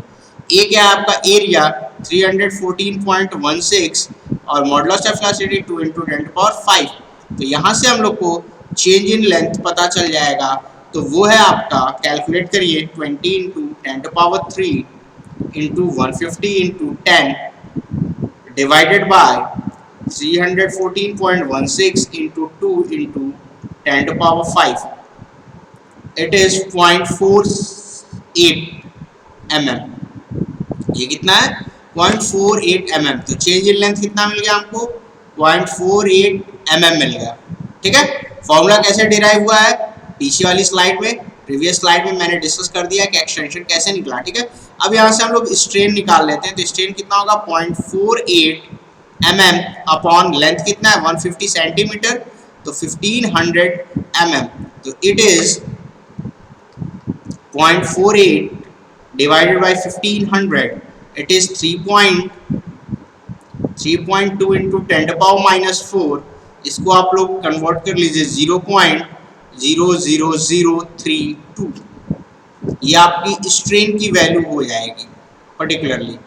ए क्या है आपका एरिया 314.16 और मॉडुलस ऑफ इलास्टिसिटी 2 इंटू 10⁵। तो यहाँ से हम लोग को चेंज इन लेंथ पता चल जाएगा, तो वो है आपका, कैलकुलेट करिए 20 into 10⁻³ into 150 into 10 divided by 314.16 into 2 into 10⁵, it is 0.48 mm। ये कितना है 0.48 mm। तो चेंज इन लेंथ कितना मिल गया हमको 0.48 mm मिल गया। ठीक है, फॉर्मूला कैसे डिराइव हुआ है, पीछे वाली स्लाइड में, प्रीवियस स्लाइड में मैंने डिस्कस कर दिया कि एक्सटेंशन कैसे निकला। ठीक है, अब यहाँ से हम लोग स्ट्रेन निकाल लेते हैं। तो स्ट्रेन कितना होगा 0.48 mm अपॉन लेंथ कितना है 150 सेंटीमीटर, तो 1500 mm। तो it is 0.48 divided by 1500, it is 3.2 into 10⁻⁻⁴। इसको आप लोग कन्वर्ट कर लीजिए 0.00032, ये आपकी स्ट्रेन की वैल्यू हो जाएगी पर्टिकुलरली।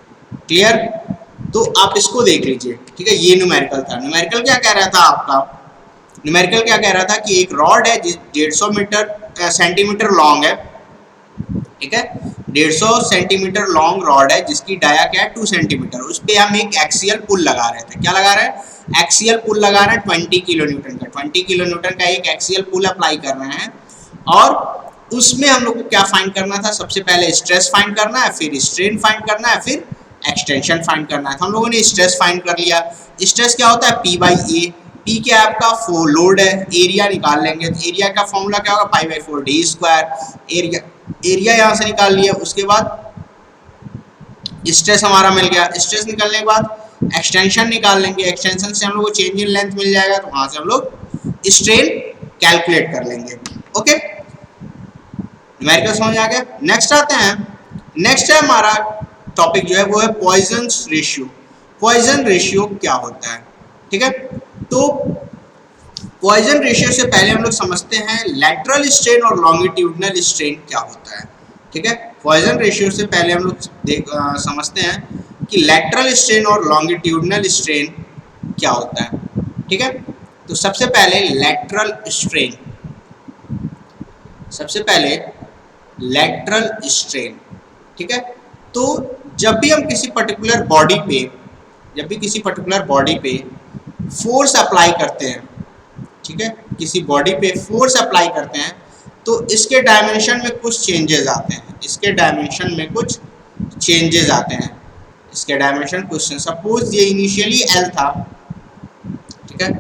क्लियर, तो आप इसको देख लीजिए। ठीक है, ये न्यूमेरिकल था। न्यूमेरिकल क्या कह रहा था आपका, न्यूमेरिकल क्या कह रहा था कि एक रॉड है जिस 150 सेंटीमीटर लॉन्ग है ठीक है। 150 सेंटीमीटर लॉन्ग रॉड है जिसकी डाया क्या है 2 सेंटीमीटर, उस पर हम एक एक्सियल पुल लगा रहे थे। क्या लगा रहे हैं? एक्सियल पुल लगा रहे हैं 20 किलो न्यूटन का। 20 किलो न्यूटन का एक एक्सियल पुल अप्लाई कर रहे हैं और उसमें हम लोग को क्या फाइंड करना था? सबसे पहले स्ट्रेस फाइंड करना है, फिर स्ट्रेन फाइंड करना है, फिर एक्सटेंशन फाइंड करना है। तो हम लोगों ने स्ट्रेस फाइंड कर लिया। स्ट्रेस क्या होता है? P/A। P क्या है आपका? लोड है। एरिया निकाल लेंगे तो एरिया का फॉर्मूला क्या होगा? π/4d²। एरिया यहाँ से निकाल लिया। उसके बाद स्ट्रेस हमारा मिल गया। स्ट्रेस निकालने के बाद एक्सटेंशन निकाल लेंगे। एक्सटेंशन से हम लोग को चेंज इन लेंथ मिल जाएगा, तो वहां से हम लोग स्ट्रेन कैलकुलेट कर लेंगे। ओके, न्यूमेरिकल समझ आ गया। नेक्स्ट आते हैं। नेक्स्ट है हमारा टॉपिक जो है वो है पॉइजन्स रेशियो। पॉइजन रेशियो क्या होता है? ठीक है, तो पॉइजन रेशियो से पहले हम लोग समझते हैं लैटरल स्ट्रेन और लॉन्गिट्यूडनल स्ट्रेन क्या होता है। ठीक है, पॉइजन रेशियो से पहले हम लोग समझते हैं कि लैटरल स्ट्रेन और लॉन्गिट्यूडनल स्ट्रेन क्या होता है। ठीक है, तो सबसे पहले लैटरल स्ट्रेन, सबसे पहले लैटरल स्ट्रेन। ठीक है, तो जब भी हम किसी पर्टिकुलर बॉडी पे, जब भी किसी पर्टिकुलर बॉडी पे फोर्स अप्लाई करते हैं, ठीक है, किसी बॉडी पे फोर्स अप्लाई करते हैं तो इसके डायमेंशन में कुछ चेंजेस आते हैं। इसके डायमेंशन में कुछ चेंजेस आते हैं। इसके डायमेंशन कुछ, सपोज ये इनिशियली L था, ठीक है,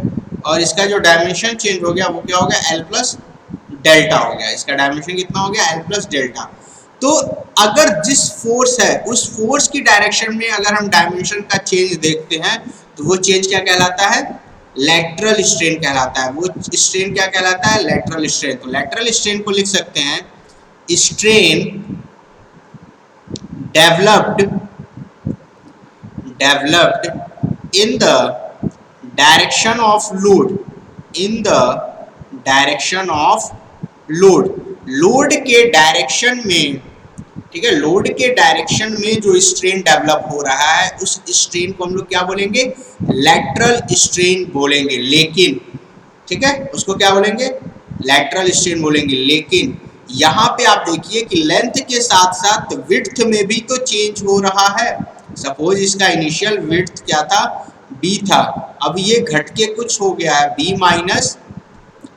और इसका जो डायमेंशन चेंज हो गया वो क्या हो गया? L प्लस डेल्टा हो गया। इसका डायमेंशन कितना हो गया? L plus delta. तो अगर जिस फोर्स है उस फोर्स की डायरेक्शन में अगर हम डायमेंशन का चेंज देखते हैं तो वो चेंज क्या कहलाता है? लैटरल स्ट्रेन कहलाता है। वो स्ट्रेन क्या कहलाता है? Lateral strain. तो लैटरल स्ट्रेन को लिख सकते हैं strain developed in the direction of load, in the direction of load. Load के डायरेक्शन में, ठीक है, लोड के डायरेक्शन में जो स्ट्रेन डेवलप हो रहा है उस स्ट्रेन को हम लोग क्या बोलेंगे? लैटरल स्ट्रेन बोलेंगे। लेकिन, ठीक है, उसको क्या बोलेंगे? लैटरल स्ट्रेन बोलेंगे। लेकिन यहाँ पे आप देखिए कि लेंथ के साथ साथ विड्थ में भी तो चेंज हो रहा है। सपोज इसका इनिशियल विड्थ क्या था? b था, अब ये घट के कुछ हो गया है b माइनस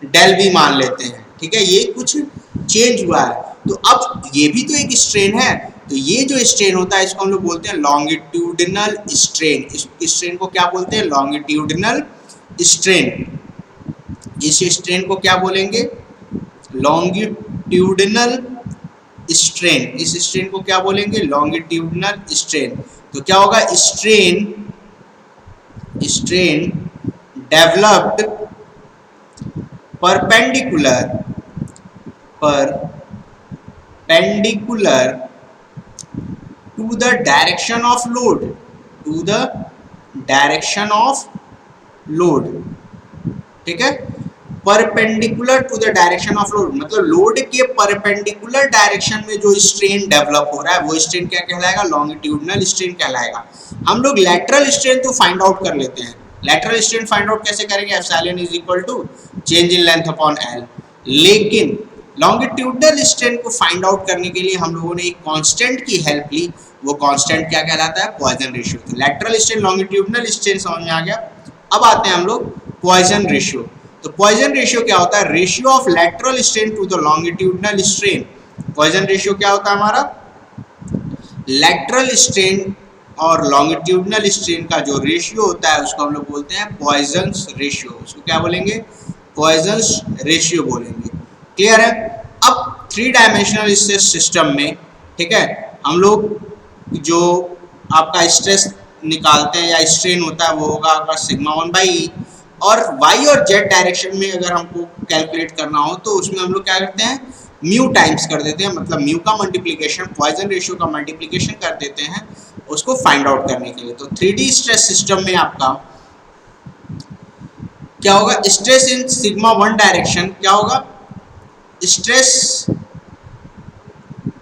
डेल v मान लेते हैं। ठीक है, ये कुछ चेंज हुआ है, तो अब ये भी तो एक स्ट्रेन है। तो ये जो स्ट्रेन होता है इसको हम लोग बोलते हैं लॉन्गिट्यूडिनल स्ट्रेन। इस स्ट्रेन को क्या बोलते हैं? Longitudinal strain. इस स्ट्रेन को क्या बोलेंगे? Longitudinal strain. इस स्ट्रेन को क्या बोलेंगे? Longitudinal strain. तो क्या होगा? Strain developed perpendicular to the direction of load, to the direction of load. ठीक है, perpendicular to the direction of load मतलब लोड के परपेंडिकुलर डायरेक्शन में जो स्ट्रेन डेवलप हो रहा है वो स्ट्रेन क्या कहलाएगा? लॉन्गिट्यूडिनल स्ट्रेन कहलाएगा। हम लोग लैटरल स्ट्रेन तो फाइंड आउट कर लेते हैं। लैटरल स्ट्रेन फाइंड आउट कैसे करेंगे? Epsilon is equal to change in length upon L। लेकिन लॉन्गिट्यूडिनल स्ट्रेन को फाइंड आउट करने के लिए हम लोगों ने एक कांस्टेंट की हेल्प ली। वो कांस्टेंट क्या कहलाता है? Poisson ratio. तो लैटरल स्ट्रेन, लॉन्गिट्यूडिनल स्ट्रेन समझ में आ गया। अब आते हैं हम लोग पॉइजन रेशियो। तो पॉइजन रेशियो क्या होता है? Ratio of lateral strain to the longitudinal strain. Poisson ratio क्या होता है हमारा? लैटरल स्ट्रेन और लॉन्गिट्यूडिनल स्ट्रेन का जो रेशियो होता है उसको हम लोग बोलते हैं पॉइजन्स रेशियो। उसको क्या बोलेंगे? पॉइजन्स रेशियो बोलेंगे। क्लियर है? अब 3 डायमेंशनल स्ट्रेस सिस्टम में, ठीक है, हम लोग जो आपका स्ट्रेस निकालते हैं या स्ट्रेन होता है वो होगा आपका सिग्मा 1/E। और y और z डायरेक्शन में अगर हमको कैलकुलेट करना हो तो उसमें हम लोग क्या करते हैं? म्यू टाइम्स कर देते हैं, मतलब म्यू का मल्टीप्लिकेशन पॉइजन रेशियो का मल्टीप्लिकेशन कर देते हैं उसको फाइंड आउट करने के लिए। तो 3D स्ट्रेस सिस्टम में आपका क्या होगा? स्ट्रेस इन सिग्मा 1 डायरेक्शन क्या होगा? Stress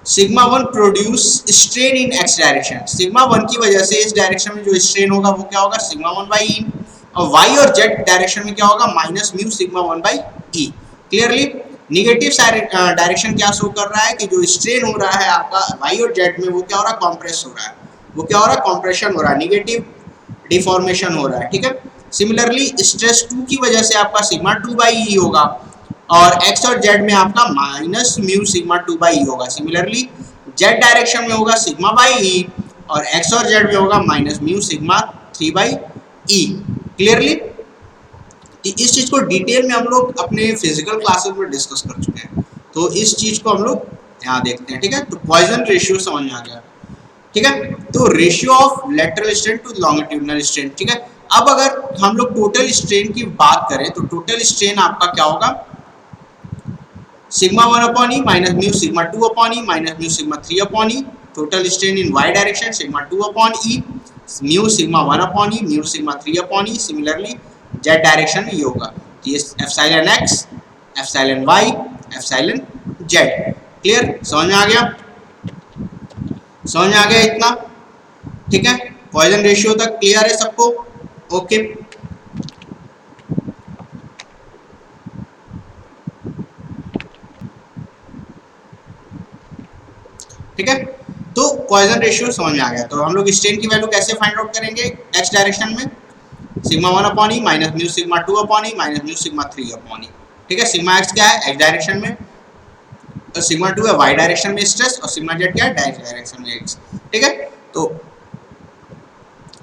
sigma 1 produce strain in x direction. Sigma 1 की वजह से इस डायरेक्शन में जो स्ट्रेन होगा वो क्या होगा? Sigma 1/E। और y और z डायरेक्शन में क्या होगा? Minus mu sigma 1/E। Clearly? Negative direction क्या शो कर रहा है कि जो स्ट्रेन हो रहा है आपका वाई और जेड में वो क्या हो रहा है, कॉम्प्रेस हो रहा है, वो क्या हो रहा है, कॉम्प्रेशन हो रहा है, निगेटिव डिफॉर्मेशन हो रहा है, ठीक है। सिमिलरली स्ट्रेस 2 की वजह से आपका सिग्मा 2 बाई ई होगा और एक्स और जेड में आपका minus mu sigma 2 by E होगा। सिमिलरली जेड डायरेक्शन में होगा सिग्मा बाई ई और एक्स और जेड में होगा minus mu sigma 3 by E. Clearly इस चीज को डिटेल में हम लोग अपने फिजिकल क्लासेस में डिस्कस कर चुके हैं, तो इस चीज को हम लोग यहाँ देखते हैं, ठीक है। तो पॉइजन रेशियो समझ में आ गया, ठीक है। तो ratio of lateral strain to longitudinal strain, ठीक है। अब अगर हम लोग टोटल स्ट्रेन की बात करें तो टोटल स्ट्रेन आपका क्या होगा, sigma 1 upon E minus mu sigma 2 upon E minus mu sigma 3 upon E. Total strain in Y direction sigma 2 upon E mu sigma 1 upon E mu sigma 3 upon E. Similarly Z direction में ये होगा, तो ये epsilon X epsilon Y epsilon Z. Clear, समझ में आ गया, समझ में आ गया इतना, ठीक है। पॉइजन रेशियो तक क्लियर है सबको, ओके। ठीक है, तो पॉइजन रेशियो समझ में आ गया। तो हम लोग स्ट्रेन की वैल्यू कैसे फाइंड आउट करेंगे, एक्स डायरेक्शन में sigma 1 upon E minus mu sigma 2 upon E minus mu sigma 3 upon ई, ठीक है। सिग्मा एक्स क्या है, एक्स डायरेक्शन में, और सिग्मा 2 है वाई डायरेक्शन में स्ट्रेस, और सिग्मा जेड क्या है, डायरेक्ट डायरेक्शन में एक्स, ठीक है। तो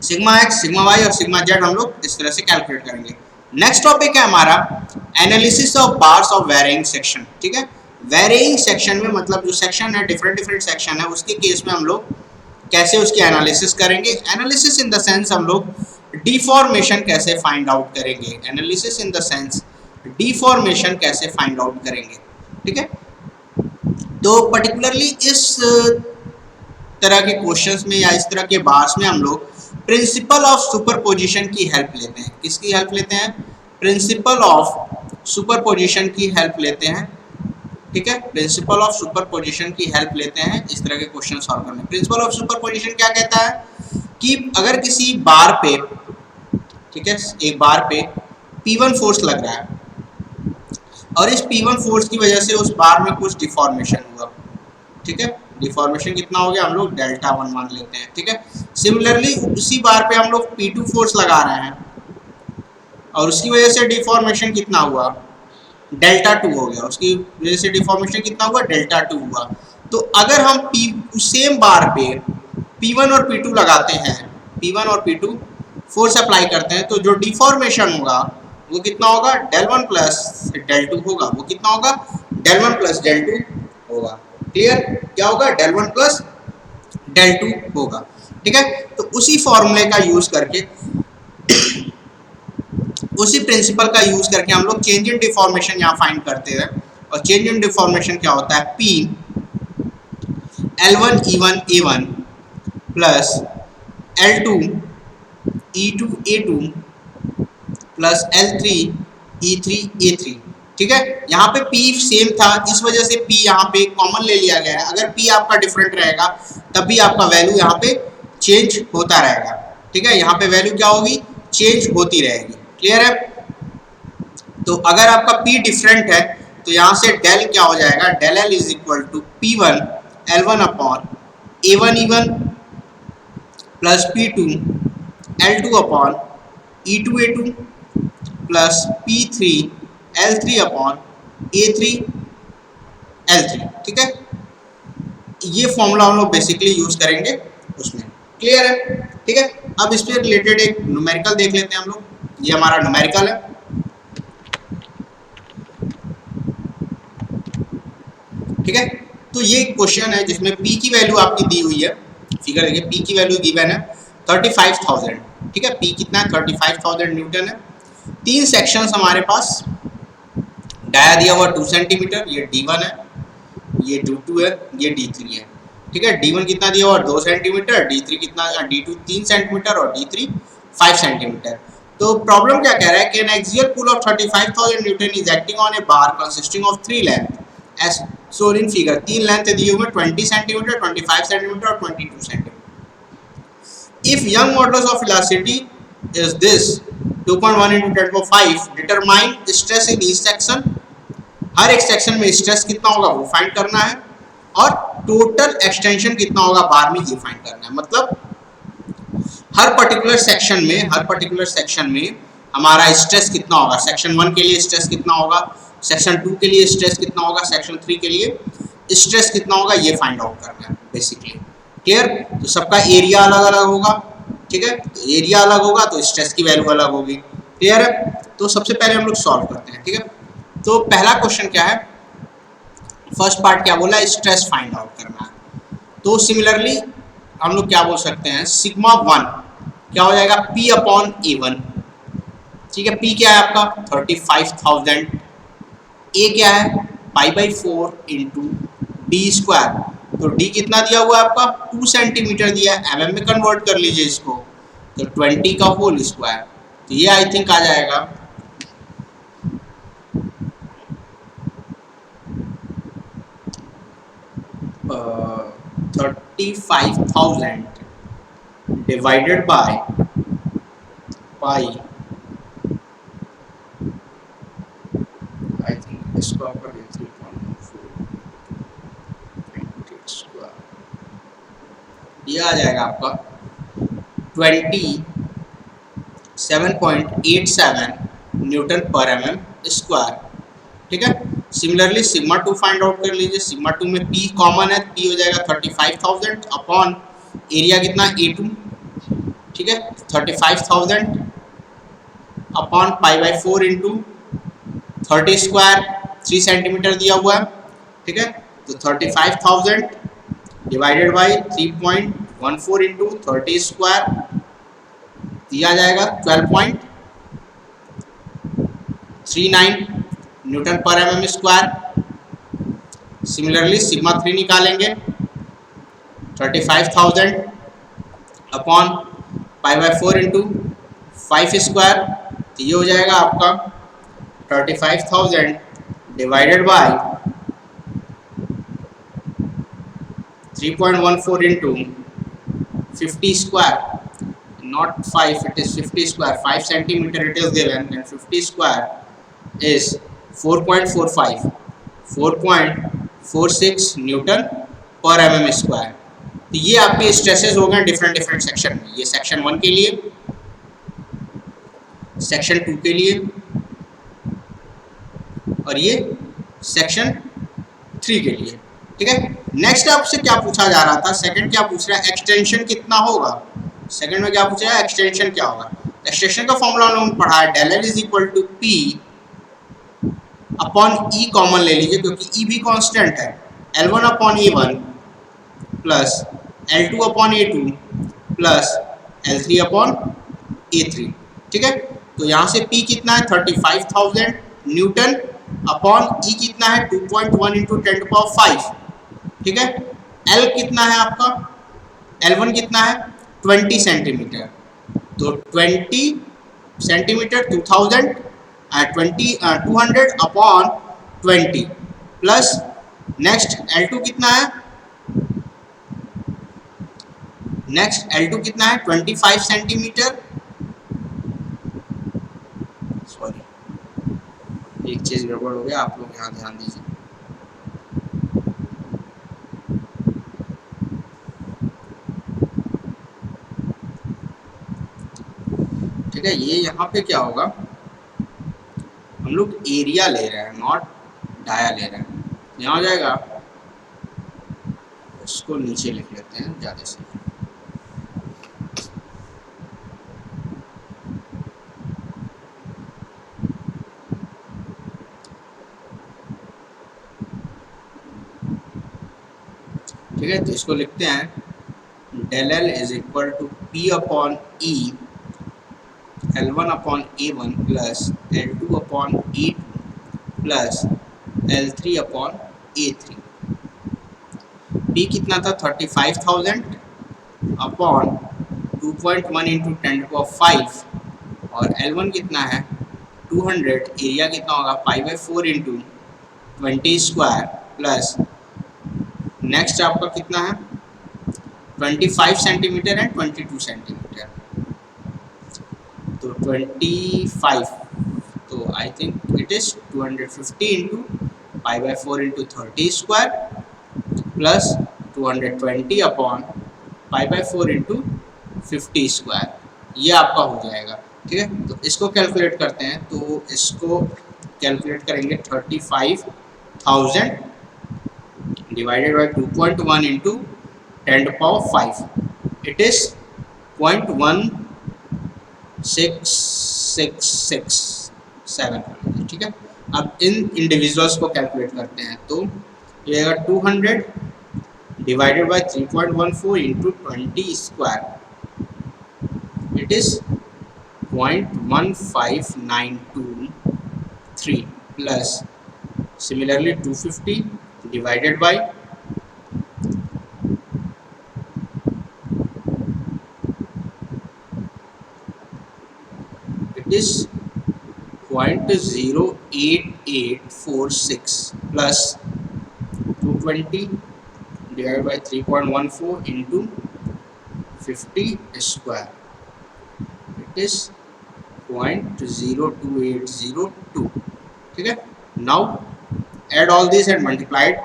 सिग्मा एक्स सिग्मा वाई और सिग्मा जेड हम लोग इस तरह से कैलकुलेट करेंगे। नेक्स्ट टॉपिक है हमारा analysis of bars of varying section, ठीक है। वेरिंग सेक्शन में मतलब जो सेक्शन है डिफरेंट डिफरेंट सेक्शन है उसके केस में हम लोग कैसे उसकी एनालिसिस करेंगे। एनालिसिस इन द सेंस हम लोग डिफॉर्मेशन कैसे फाइंड आउट करेंगे, analysis in the sense deformation कैसे फाइंड आउट करेंगे, ठीक है। तो पर्टिकुलरली इस तरह के क्वेश्चंस में या इस तरह के बार्स में हम लोग प्रिंसिपल ऑफ सुपरपोजिशन की हेल्प लेते हैं। किसकी हेल्प लेते हैं, प्रिंसिपल ऑफ सुपरपोजिशन की हेल्प लेते हैं, ठीक है। प्रिंसिपल ऑफ सुपरपोजिशन की हेल्प लेते हैं इस तरह के क्वेश्चन सॉल्व करने। प्रिंसिपल ऑफ सुपरपोजिशन क्या कहता है कि अगर किसी बार पे, ठीक है, एक बार पे P1 फोर्स लग रहा है और इस P1 फोर्स की वजह से उस बार में कुछ डिफॉर्मेशन हुआ, ठीक है। डिफॉर्मेशन कितना हो गया, हम लोग डेल्टा 1 मान लेते हैं, ठीक है। सिमिलरली उसी बार पे हम लोग P2 फोर्स लगा रहे हैं और उसकी वजह से डिफॉर्मेशन कितना हुआ, डेल्टा 2 हो गया, उसकी वजह से डिफॉर्मेशन कितना हुआ, डेल्टा 2 हुआ। तो अगर हम सेम बार पे P1 और P2 लगाते हैं, P1 और P2 फोर्स अप्लाई करते हैं, तो जो डिफॉर्मेशन होगा वो कितना होगा, डेल 1 प्लस डेल 2 होगा। वो कितना होगा, डेल 1 प्लस डेल 2 होगा। क्लियर, क्या होगा, डेल 1 प्लस डेल 2 होगा, ठीक है। तो उसी फॉर्मूले का यूज करके उसी प्रिंसिपल का यूज करके हम लोग चेंज इन डिफॉर्मेशन यहाँ फाइंड करते हैं। और चेंज इन डिफॉर्मेशन क्या होता है, P L1 E1 A1 plus L2 E2 A2 plus L3 E3 A3, ठीक है। यहाँ पे P सेम था, इस वजह से P यहाँ पे कॉमन ले लिया गया है। अगर P आपका डिफरेंट रहेगा तब भी आपका वैल्यू यहाँ पे चेंज होता रहेगा, ठीक है। यहाँ पे वैल्यू क्या होगी, चेंज होती रहेगी। क्लियर है, तो अगर आपका P डिफरेंट है तो यहाँ से डेल क्या हो जाएगा, del L is equal to P1 L1 upon A1 E1 plus P2 L2 upon E2 A2 plus P3 L3 upon A3 L3, ठीक है। ये फॉर्मूला हम लोग बेसिकली यूज करेंगे उसमें। क्लियर है, ठीक है। अब इस पे रिलेटेड एक न्यूमेरिकल देख लेते हैं हम लोग। ये हमारा न्यूमेरिकल है, ठीक है। तो ये क्वेश्चन है जिसमें P की वैल्यू आपकी दी हुई है, फिगर देखिए P की वैल्यू गिवन है 35,000, ठीक है। P कितना है, 35,000 न्यूटन है। 3 सेक्शंस हमारे पास, डाया दिया हुआ 2 सेंटीमीटर, ये D1 है, ये D2 है, ये D3 है, ठीक है। D1 कितना दिया हुआ 2 सेंटीमीटर, D3 कितना, D2 3 सेंटीमीटर और D3 5 सेंटीमीटर। तो प्रॉब्लम क्या कह रहा है कि an axial pull of 35,000 newton is acting on a bar consisting of 3 length as shown in figure. 3 length दिए हुए 20 सेंटीमीटर, 25 सेंटीमीटर और 22 centimetre. If Young modulus of elasticity is this 2.1 into 10 to 5, determine stress in each section। हर एक section में stress कितना होगा वो find करना है, और टोटल एक्सटेंशन कितना होगा बार में ये फाइंड करना है। मतलब हर पर्टिकुलर सेक्शन में हमारा स्ट्रेस कितना होगा, सेक्शन 1 के लिए स्ट्रेस कितना होगा, सेक्शन 2 के लिए स्ट्रेस कितना होगा, सेक्शन 3 के लिए स्ट्रेस कितना होगा, ये फाइंड आउट करना है बेसिकली। क्लियर? तो सबका एरिया अलग अलग होगा, ठीक है, तो एरिया अलग होगा तो स्ट्रेस की वैल्यू अलग होगी। क्लियर है? तो सबसे पहले हम लोग सॉल्व करते हैं, ठीक है। तो पहला क्वेश्चन क्या है, फर्स्ट पार्ट क्या बोला, स्ट्रेस फाइंड आउट करना है। तो सिमिलरली हम लोग क्या बोल सकते हैं, सिग्मा 1 क्या हो जाएगा, P अपॉन A1, ठीक है। P क्या है आपका 35,000, A क्या है π/4 इंटू डी स्क्वायर, तो D कितना दिया हुआ है आपका 2 सेंटीमीटर दिया है, mm में कन्वर्ट कर लीजिए इसको, तो 20 का होल स्क्वायर, तो ये आई थिंक आ जाएगा 35,000 divided by pi, I think इसको आपका 3.4 ये आ जाएगा आपका 27.87 न्यूटन पर mm स्क्वायर, ठीक है। सिमिलरली सिग्मा 2 फाइंड आउट कर लीजिए, सिग्मा 2 में P कॉमन है, P हो जाएगा 35,000 अपॉन एरिया कितना A2, ठीक है, 35,000 अपॉन π/4 इंटू 30 स्क्वायर, 3 सेंटीमीटर दिया हुआ है, ठीक है, तो 35,000 डिवाइडेड बाई 3.14 इंटू 30 स्क्वायर दिया जाएगा 12.39 न्यूटन पर mm स्क्वायर। सिमिलरली सिग्मा 3 निकालेंगे, 35,000 अपॉन π/4 इंटू 5 स्क्वायर, तो ये हो जाएगा आपका 35,000 divided by 3.14 into 50 square, not 5, it is 50 square, 5 centimeter it is given, and 50 square is 4.46 Newton पर mm स्क्वायर। तो ये आपके स्ट्रेसेस हो गए डिफरेंट सेक्शन में, ये सेक्शन 1 के लिए, सेक्शन 2 के लिए, और ये सेक्शन 3 के लिए, ठीक है। नेक्स्ट आपसे क्या पूछा जा रहा था, सेकंड क्या पूछ रहा है, एक्सटेंशन कितना होगा, सेकंड में क्या पूछा है, एक्सटेंशन क्या होगा। एक्सटेंशन का फॉर्मूला हम लोगों ने पढ़ा है, del L is equal to P upon E common ले लीजिए क्योंकि E भी कांस्टेंट है, L1 upon A1 plus L2 upon A2 plus L3 upon A3, ठीक है। तो यहाँ से P कितना है 35,000 न्यूटन अपॉन E कितना है 2.1 इंटू 10⁵, ठीक है। L कितना है आपका, L1 कितना है 20 सेंटीमीटर, तो 20 centimetre 200 upon 20 plus next L2 कितना है, नेक्स्ट L2 कितना है 25 सेंटीमीटर, सॉरी एक चीज गड़बड़ हो गया, आप लोग यहाँ ध्यान दीजिए, ठीक है। ये यहाँ पे क्या होगा, हम लोग एरिया ले रहे हैं नॉट डाया ले रहे हैं, यहाँ हो जाएगा, इसको नीचे लिख लेते हैं ज़्यादा से, ठीक है। तो इसको लिखते हैं del L is equal to P upon E L1 upon A1 plus L2 upon A2 plus L3 upon A3। P कितना था 35,000 अपॉन 2.1 इंटू 10⁵, और L1 कितना है 200, एरिया कितना होगा π/4 इंटू 20 स्क्वायर प्लस नेक्स्ट आपका कितना है 25 सेंटीमीटर एंड 22 सेंटीमीटर, तो 25, तो I think it is 250 into pi by 4 into 30 square plus 220 upon pi by 4 into 50 square, ये आपका हो जाएगा। ठीक है, तो इसको कैलकुलेट करते हैं, तो इसको कैलकुलेट करेंगे 35,000 divided by 2.1 into 10⁵, it is 0.1667। ठीक है, अब इन इंडिविजुअल्स को कैलकुलेट करते हैं, तो ये आएगा 200 divided by 3.14 into 20 square, it is 0.15923 plus similarly 250 divided by it is 0.08846 plus 220 divided by 3.14 into 50 square, it is 0.02802। ठीक है, now add all these and multiply it।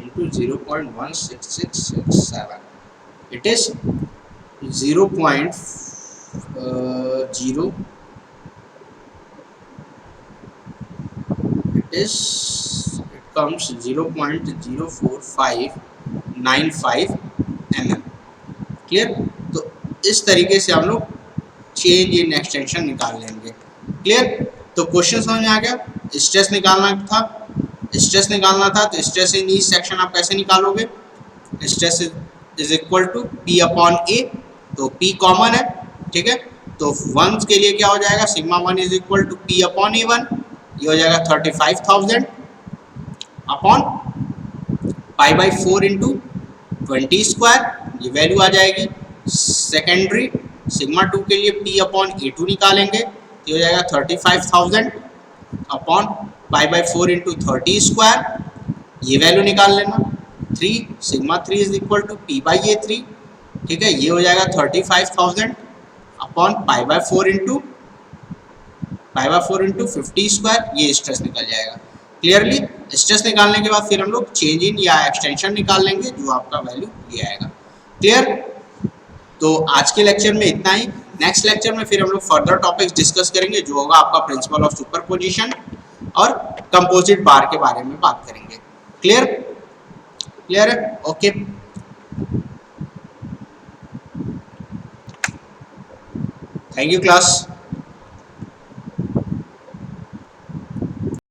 into 0.16667, it is 0.0 it comes 0.04595 mm। Clear, तो इस तरीके से हम लोग change in extension निकाल लेंगे। क्लियर, तो क्वेश्चन समझ में आ गया। स्ट्रेस निकालना था, तो स्ट्रेस इन ईच सेक्शन आप कैसे निकालोगे, stress is equal to P upon A, तो पी कॉमन है। ठीक है, तो 1 के लिए क्या हो जाएगा, sigma 1 is equal to P upon A1, ये हो जाएगा 35,000 upon pi by 4 into 20 square, ये वैल्यू आ जाएगी। सेकेंडरी सिग्मा 2 के लिए P अपॉन A2 निकालेंगे, ये हो जाएगा 35,000 upon pi by 4 into 30 square, ये वैल्यू निकाल लेना। 3 sigma 3 is equal to P by A3। ठीक है, ये हो जाएगा 35,000 upon pi by 4 into 50 square, ये स्ट्रेस निकल जाएगा। क्लियरली, स्ट्रेस निकालने के बाद फिर हम लोग चेंज इन या एक्सटेंशन निकाल लेंगे, जो आपका वैल्यू ये आएगा। क्लियर, तो आज के लेक्चर में इतना ही। नेक्स्ट लेक्चर में फिर हम लोग फर्दर टॉपिक्स डिस्कस करेंगे, जो होगा आपका प्रिंसिपल ऑफ सुपरपोजिशन और कंपोजिट बार के बारे में बात करेंगे। क्लियर, क्लियर है, ओके। Thank you class.